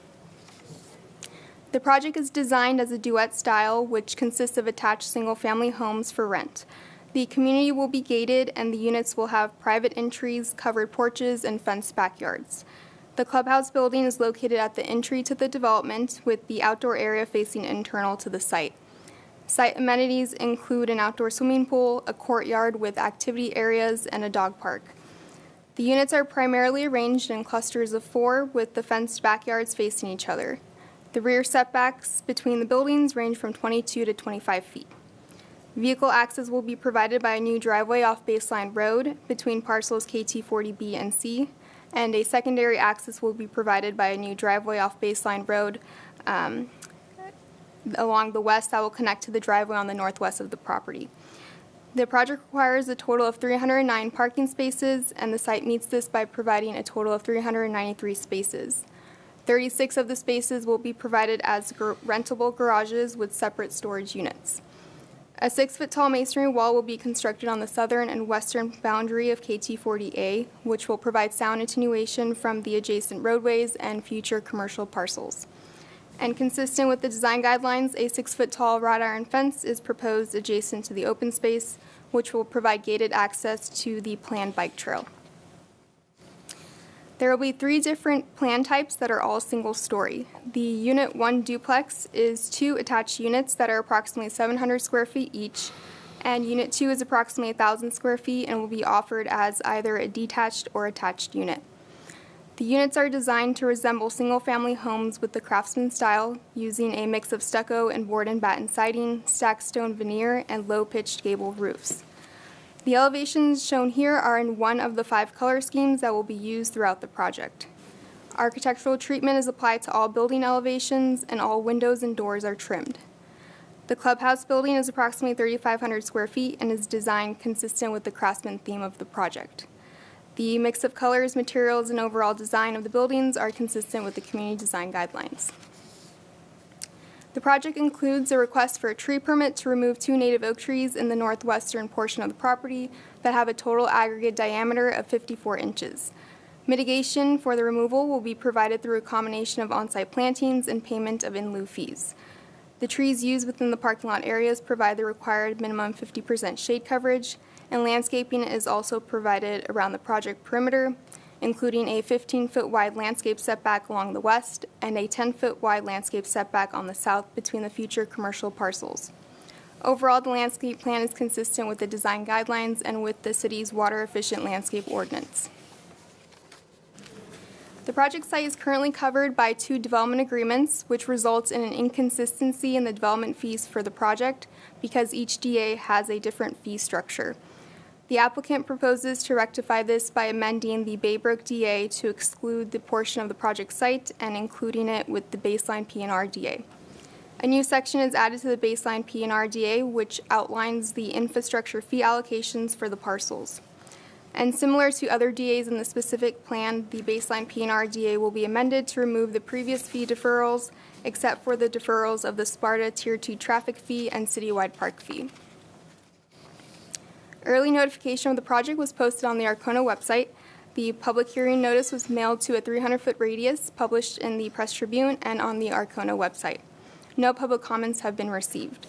The project is designed as a duet style, which consists of attached single-family homes for rent. The community will be gated, and the units will have private entries, covered porches, and fenced backyards. The clubhouse building is located at the entry to the development, with the outdoor area facing internal to the site. Site amenities include an outdoor swimming pool, a courtyard with activity areas, and a dog park. The units are primarily arranged in clusters of 4 with the fenced backyards facing each other. The rear setbacks between the buildings range from 22 to 25 feet. Vehicle access will be provided by a new driveway off Baseline Road between parcels KT40B and C, and a secondary access will be provided by a new driveway off Baseline Road along the west that will connect to the driveway on the northwest of the property. The project requires a total of 309 parking spaces, and the site meets this by providing a total of 393 spaces. 36 of the spaces will be provided as rentable garages with separate storage units. A 6-foot-tall masonry wall will be constructed on the southern and western boundary of KT40A, which will provide sound attenuation from the adjacent roadways and future commercial parcels. And consistent with the design guidelines, a 6-foot-tall wrought iron fence is proposed adjacent to the open space, which will provide gated access to the planned bike trail. There will be 3 different plan types that are all single-story. The Unit 1 duplex is 2 attached units that are approximately 700 square feet each, and Unit 2 is approximately 1,000 square feet and will be offered as either a detached or attached unit. The units are designed to resemble single-family homes with the craftsman style, using a mix of stucco and board and batten siding, stacked stone veneer, and low-pitched gable roofs. The elevations shown here are in one of the 5 color schemes that will be used throughout the project. Architectural treatment is applied to all building elevations, and all windows and doors are trimmed. The clubhouse building is approximately 3,500 square feet and is designed consistent with the craftsman theme of the project. The mix of colors, materials, and overall design of the buildings are consistent with the community design guidelines. The project includes a request for a tree permit to remove 2 native oak trees in the northwestern portion of the property that have a total aggregate diameter of 54 inches. Mitigation for the removal will be provided through a combination of on-site plantings and payment of in lieu fees. The trees used within the parking lot areas provide the required minimum 50% shade coverage, and landscaping is also provided around the project perimeter, including a 15-foot wide landscape setback along the west and a 10-foot wide landscape setback on the south between the future commercial parcels. Overall, the landscape plan is consistent with the design guidelines and with the city's water-efficient landscape ordinance. The project site is currently covered by 2 development agreements, which results in an inconsistency in the development fees for the project because each DA has a different fee structure. The applicant proposes to rectify this by amending the Baybrook DA to exclude the portion of the project site and including it with the baseline P&R DA. A new section is added to the baseline P&R DA, which outlines the infrastructure fee allocations for the parcels. And similar to other DAs in the specific plan, the baseline P&R DA will be amended to remove the previous fee deferrals, except for the deferrals of the Sparta Tier 2 traffic fee and citywide park fee. Early notification of the project was posted on the Arcona website. The public hearing notice was mailed to a 300-foot radius, published in the Press Tribune and on the Arcona website. No public comments have been received.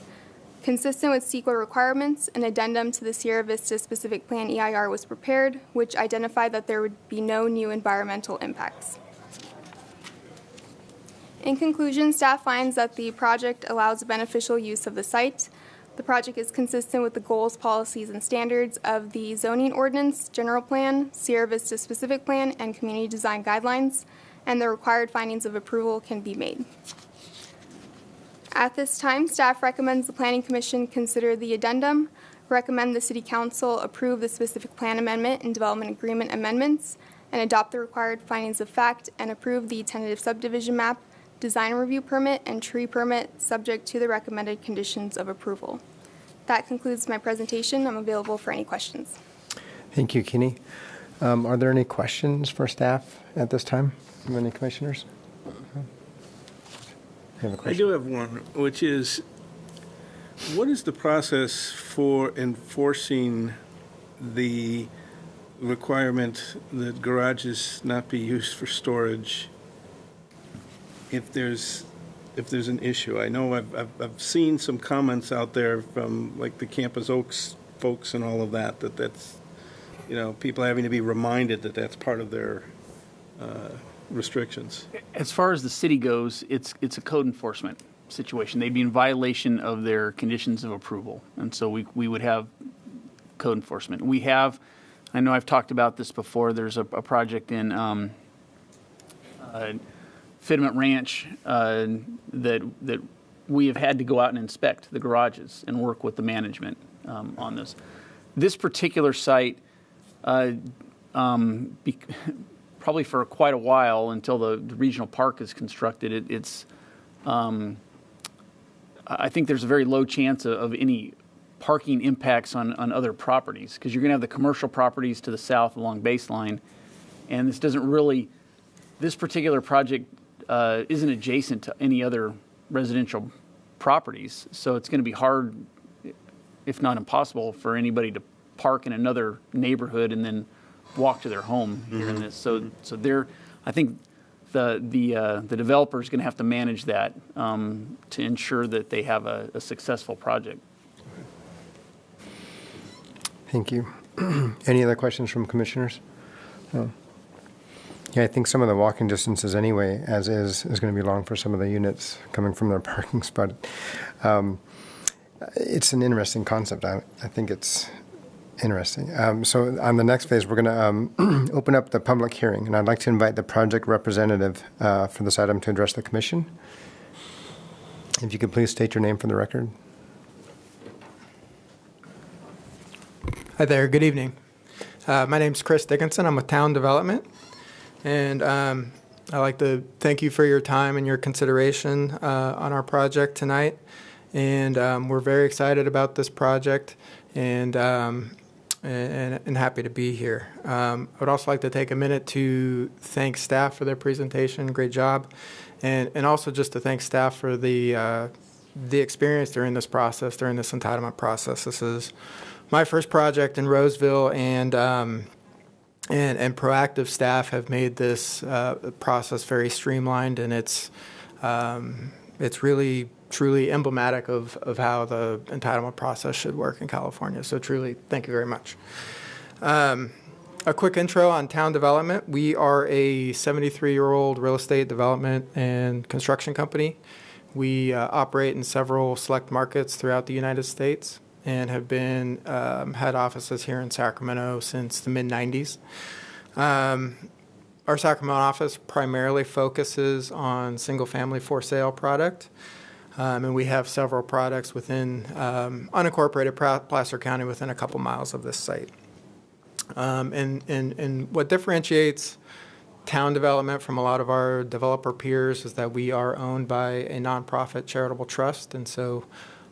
Consistent with CEQA requirements, an addendum to the Sierra Vista Specific Plan EIR was prepared, which identified that there would be no new environmental impacts. In conclusion, staff finds that the project allows a beneficial use of the site. The project is consistent with the goals, policies, and standards of the zoning ordinance, general plan, Sierra Vista specific plan, and community design guidelines, and the required findings of approval can be made. At this time, staff recommends the Planning Commission consider the addendum, recommend the City Council approve the specific plan amendment and development agreement amendments, and adopt the required findings of fact and approve the tentative subdivision map, design review permit, and tree permit subject to the recommended conditions of approval. That concludes my presentation. I'm available for any questions. Thank you, Kenny. Are there any questions for staff at this time from any commissioners? You have a I question? do have one, which is, what is the process for enforcing the requirement that garages not be used for storage if there's an issue? I know I've seen some comments out there from like the Campus Oaks folks and all of that's, people having to be reminded that that's part of their restrictions. As far as the city goes, it's a code enforcement situation. They'd be in violation of their conditions of approval, and so we would have code enforcement. We have, I know I've talked about this before, there's a project in Fidment Ranch that we have had to go out and inspect the garages and work with the management on this. This particular site, probably for quite a while until the regional park is constructed, I think there's a very low chance of any parking impacts on other properties, because you're going to have the commercial properties to the south along Baseline, and this particular project isn't adjacent to any other residential properties, so it's going to be hard, if not impossible, for anybody to park in another neighborhood and then walk to their home here in this. So I think the developer is going to have to manage that to ensure that they have a successful project. Thank you. Any other questions from commissioners? No. Yeah, I think some of the walking distances anyway, as is going to be long for some of the units coming from their parking spot. It's an interesting concept. I think it's interesting. So on the next phase, we're going to open up the public hearing, and I'd like to invite the project representative for this item to address the commission. If you could please state your name for the record. Hi there, good evening. My name's Chris Dickinson. I'm with Town Development, and I'd like to thank you for your time and your consideration on our project tonight. And we're very excited about this project and happy to be here. I would also like to take a minute to thank staff for their presentation. Great job. And also just to thank staff for the experience during this process, during this entitlement process. This is my first project in Roseville, and proactive staff have made this process very streamlined, and it's really truly emblematic of how the entitlement process should work in California. So truly, thank you very much. A quick intro on Town Development. We are a 73-year-old real estate development and construction company. We operate in several select markets throughout the United States and have been head offices here in Sacramento since the mid-90s. Our Sacramento office primarily focuses on single-family for-sale product. And we have several products within unincorporated Placer County within a couple miles of this site. And what differentiates Town Development from a lot of our developer peers is that we are owned by a nonprofit charitable trust, and so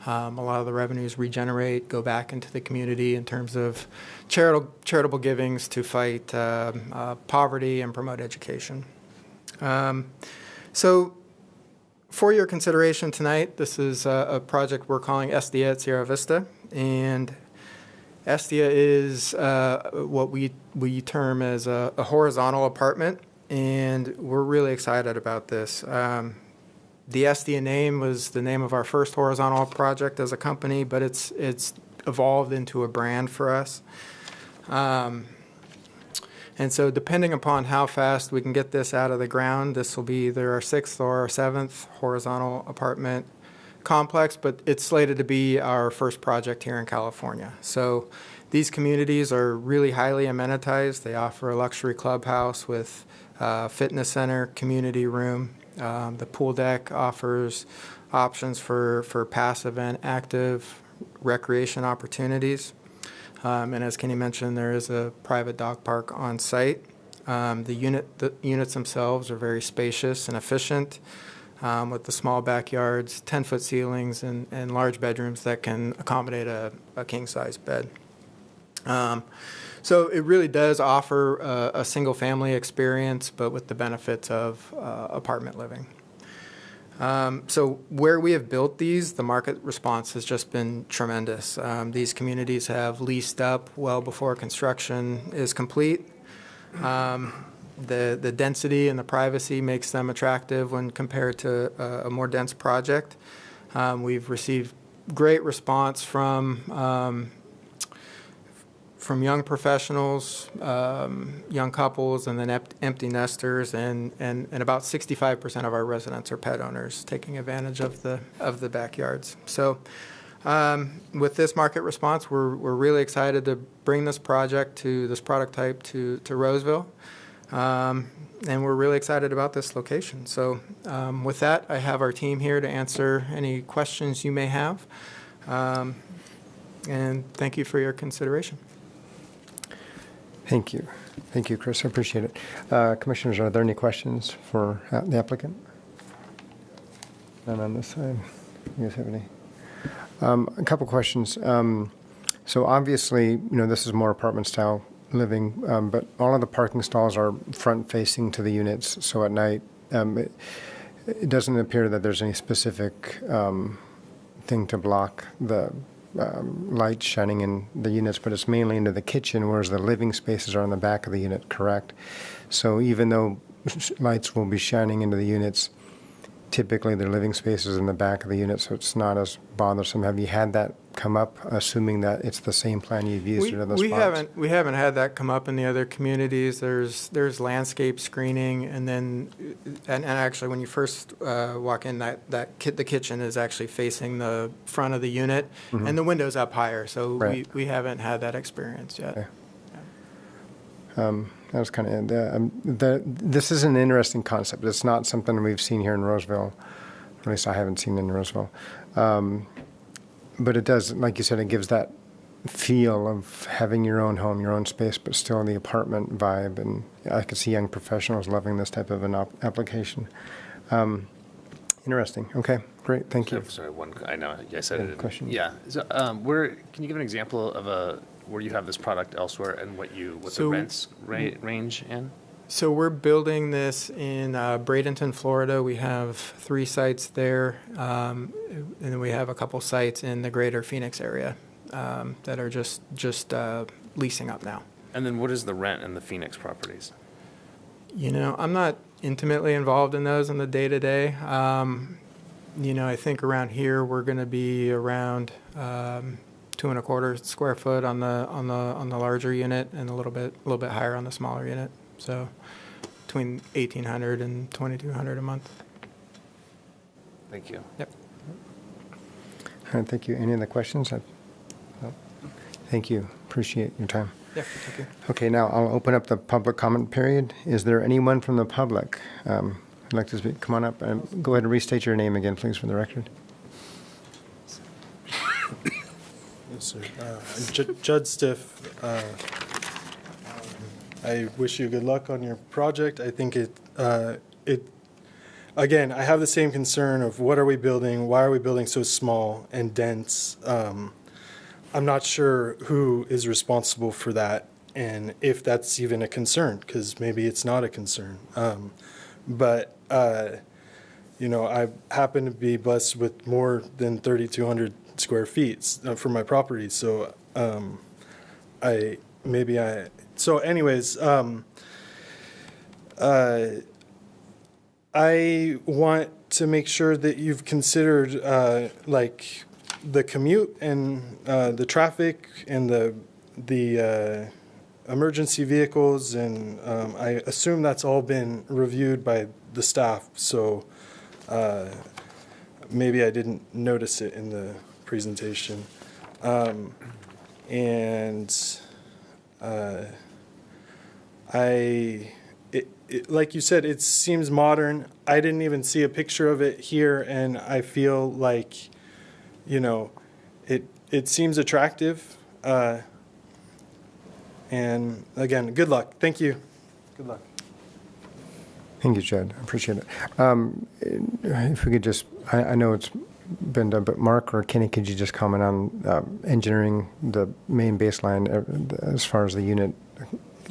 a lot of the revenues we generate go back into the community in terms of charitable givings to fight poverty and promote education. So for your consideration tonight, this is a project we're calling Estia at Sierra Vista, and Estia is what we term as a horizontal apartment, and we're really excited about this. The Estia name was the name of our first horizontal project as a company, but it's evolved into a brand for us. And so depending upon how fast we can get this out of the ground, this will be either our 6th or our 7th horizontal apartment complex, but it's slated to be our first project here in California. So these communities are really highly amenitized. They offer a luxury clubhouse with fitness center, community room. The pool deck offers options for passive and active recreation opportunities. And as Kenny mentioned, there is a private dog park on site. The units themselves are very spacious and efficient, with the small backyards, 10-foot ceilings, and large bedrooms that can accommodate a king-size bed. So it really does offer a single-family experience, but with the benefits of apartment living. So where we have built these, the market response has just been tremendous. These communities have leased up well before construction is complete. The density and the privacy makes them attractive when compared to a more dense project. We've received great response from young professionals, young couples, and then empty nesters, and about 65% of our residents are pet owners taking advantage of the backyards. So with this market response, we're really excited to bring this product type to Roseville, and we're really excited about this location. So with that, I have our team here to answer any questions you may have, and thank you for your consideration. Thank you. Thank you, Chris. I appreciate it. Commissioners, are there any questions for the applicant? None on this side. You guys have any? A couple questions. So obviously, this is more apartment-style living, but all of the parking stalls are front-facing to the units. So at night, it doesn't appear that there's any specific thing to block the light shining in the units, but it's mainly into the kitchen, whereas the living spaces are in the back of the unit, correct? So even though lights will be shining into the units, typically the living spaces in the back of the unit, so it's not as bothersome. Have you had that come up, assuming that it's the same plan you've used in other spots? We haven't had that come up in the other communities. There's landscape screening, and actually when you first walk in, the kitchen is actually facing the front of the unit, Mm-hmm. and the window's up higher. So right. we haven't had that experience yet. Okay. That was kind of this is an interesting concept. It's not something we've seen here in Roseville, or at least I haven't seen in Roseville. But it does, like you said, it gives that feel of having your own home, your own space, but still the apartment vibe. And I could see young professionals loving this type of an application. Interesting. Okay, great. Thank you. Sorry, I know I said it. Question. Yeah. So, can you give an example of where you have this product elsewhere and what the rents range in? So we're building this in Bradenton, Florida. We have 3 sites there, and then we have a couple sites in the greater Phoenix area that are just leasing up now. And then what is the rent in the Phoenix properties? I'm not intimately involved in those in the day-to-day. I think around here we're going to be around 2.25 square foot on the larger unit, and a little bit higher on the smaller unit. So between $1,800 and $2,200 a month. Thank you. Yep. All right, thank you. Any other questions? No. Thank you. Appreciate your time. Yeah, thank you. Okay, now I'll open up the public comment period. Is there anyone from the public who'd like to speak? Come on up and go ahead and restate your name again, please, for the record. Yes, sir. Judd Stiff. I wish you good luck on your project. I think again, I have the same concern of what are we building? Why are we building so small and dense? I'm not sure who is responsible for that and if that's even a concern, because maybe it's not a concern. But I happen to be blessed with more than 3,200 square feet for my property. So anyways, I want to make sure that you've considered like the commute and the traffic and the emergency vehicles, and I assume that's all been reviewed by the staff. So maybe I didn't notice it in the presentation. Like you said, it seems modern. I didn't even see a picture of it here, and I feel like, it seems attractive. And again, good luck. Thank you. Good luck. Thank you, Jed. I appreciate it. If we could just, I know it's been done, but Mark or Kenny, could you just comment on engineering the main baseline as far as the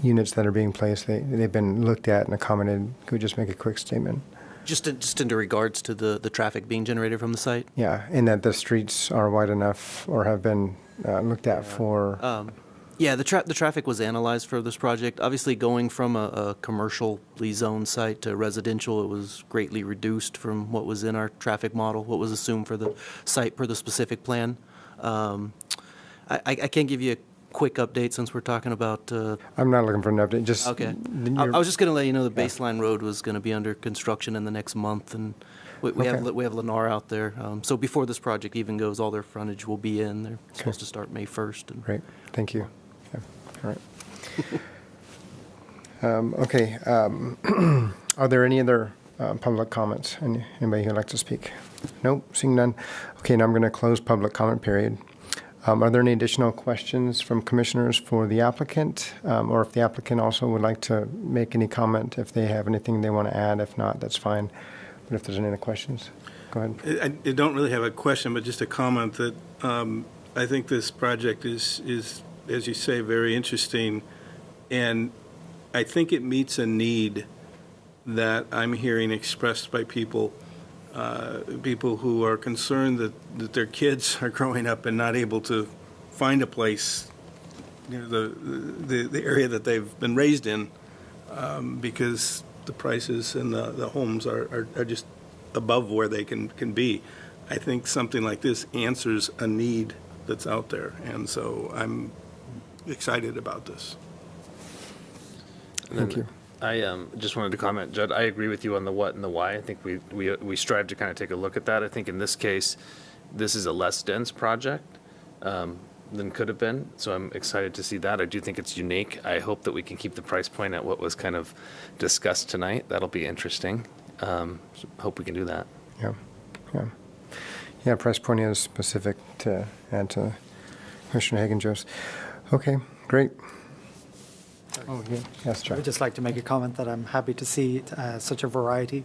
units that are being placed? They've been looked at and accommodated. Could we just make a quick statement? Just into regards to the traffic being generated from the site? Yeah, and that the streets are wide enough or have been looked at for... Yeah, the traffic was analyzed for this project. Obviously, going from a commercially zoned site to residential, it was greatly reduced from what was in our traffic model, what was assumed for the site per the specific plan. I can't give you a quick update since we're talking about... I'm not looking for an update, just... Okay. I was just going to let you know the baseline road was going to be under construction in the next month, and we have Lennar out there. So before this project even goes, all their frontage will be in. They're supposed to start May 1st. Great, thank you. Yeah. All right. Okay. Are there any other public comments? Anybody who'd like to speak? Nope, seeing none. Okay, now I'm going to close public comment period. Are there any additional questions from commissioners for the applicant? Or if the applicant also would like to make any comment, if they have anything they want to add? If not, that's fine. But if there's any other questions, go ahead. I don't really have a question, but just a comment that I think this project is, as you say, very interesting. And I think it meets a need that I'm hearing expressed by people who are concerned that their kids are growing up and not able to find a place near the area that they've been raised in because the prices and the homes are just above where they can be. I think something like this answers a need that's out there, and so I'm excited about this. Thank you. I just wanted to comment, Judd, I agree with you on the what and the why. I think we strive to kind of take a look at that. I think in this case, this is a less dense project than could have been, so I'm excited to see that. I do think it's unique. I hope that we can keep the price point at what was kind of discussed tonight. That'll be interesting. Hope we can do that. Yeah, price point is specific to add to Commissioner Hagen-Jost. Okay, great. Oh, yeah. Yes, John. I would just like to make a comment that I'm happy to see such a variety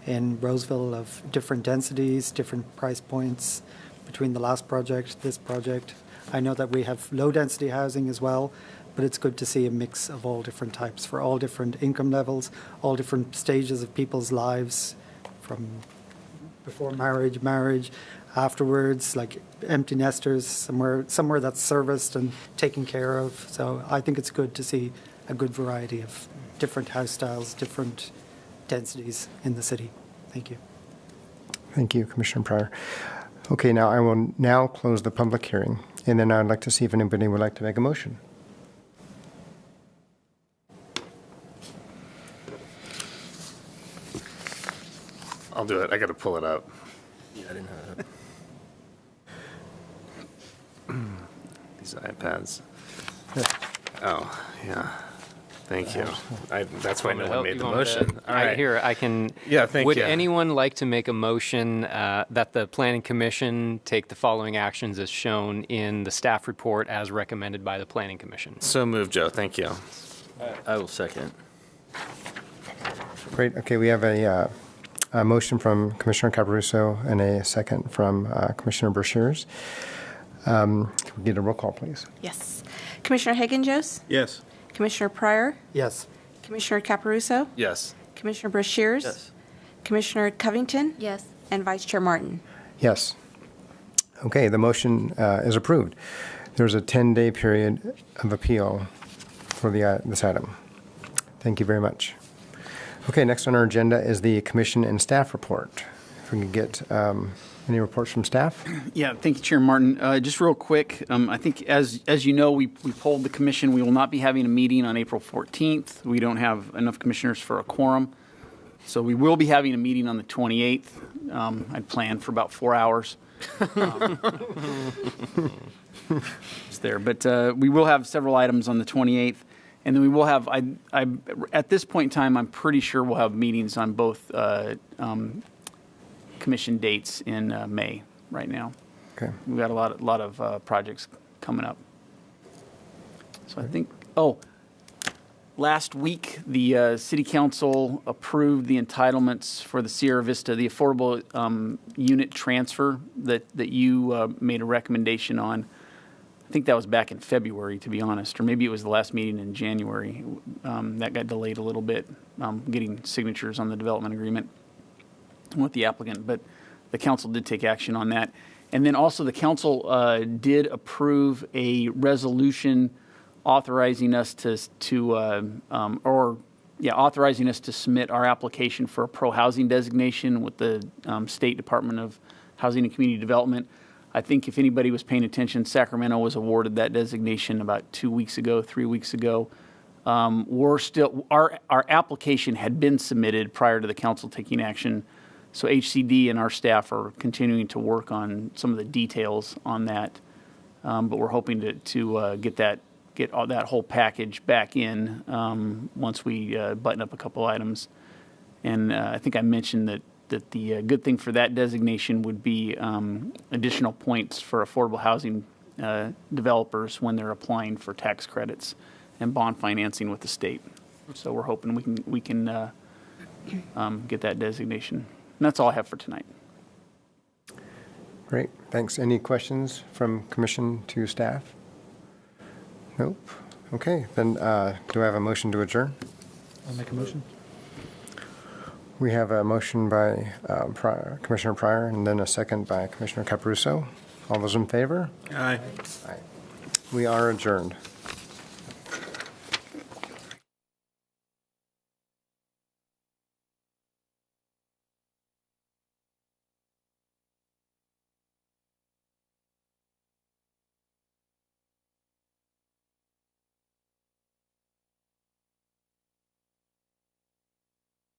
in Roseville of different densities, different price points between the last project, this project. I know that we have low-density housing as well, but it's good to see a mix of all different types for all different income levels, all different stages of people's lives, from before marriage, afterwards, like empty nesters, somewhere that's serviced and taken care of. So I think it's good to see a good variety of different house styles, different densities in the city. Thank you. Thank you, Commissioner Pryor. Okay, now I will now close the public hearing, and then I'd like to see if anybody would like to make a motion. I'll do it. I got to pull it up. Yeah, I didn't have it. These iPads. Oh, yeah. Thank you. That's why no one made the motion. All right. Here, I can. Yeah, thank you. Would anyone like to make a motion that the Planning Commission take the following actions as shown in the staff report as recommended by the Planning Commission? So moved, Joe. Thank you. I will second. Great. Okay, we have a motion from Commissioner Caparuso and a second from Commissioner Brashears. Can we get a roll call, please? Yes. Commissioner Hagen-Jost? Yes. Commissioner Pryor? Yes. Commissioner Caparuso? Yes. Commissioner Brashears? Yes. Commissioner Covington? Yes. And Vice Chair Martin? Yes. Okay, the motion is approved. There's a 10-day period of appeal for this item. Thank you very much. Okay, next on our agenda is the commission and staff report. If we can get any reports from staff? Yeah, thank you, Chair Martin. Just real quick, I think as you know, we polled the commission. We will not be having a meeting on April 14th. We don't have enough commissioners for a quorum. So we will be having a meeting on the 28th. I'd planned for about 4 hours. It's there, but we will have several items on the 28th, and then we will have. At this point in time, I'm pretty sure we'll have meetings on both commission dates in May. Right now, Okay. we've got a lot of projects coming up. So I think. Oh, last week the City Council approved the entitlements for the Sierra Vista, the affordable unit transfer that you made a recommendation on. I think that was back in February, to be honest, or maybe it was the last meeting in January. That got delayed a little bit, getting signatures on the development agreement with the applicant, but the council did take action on that. And then also the council did approve a resolution authorizing us authorizing us to submit our application for a pro-housing designation with the State Department of Housing and Community Development. I think if anybody was paying attention, Sacramento was awarded that designation about 3 weeks ago. Our application had been submitted prior to the council taking action. So HCD and our staff are continuing to work on some of the details on that. But we're hoping to get all that whole package back in once we button up a couple items. And I think I mentioned that the good thing for that designation would be additional points for affordable housing developers when they're applying for tax credits and bond financing with the state. So we're hoping we can get that designation. And that's all I have for tonight. Great, thanks. Any questions from commission to staff? Nope. Okay, then do I have a motion to adjourn? I'll make a motion. We have a motion by Commissioner Pryor and then a second by Commissioner Capruso. All those in favor? Aye. Aye. We are adjourned.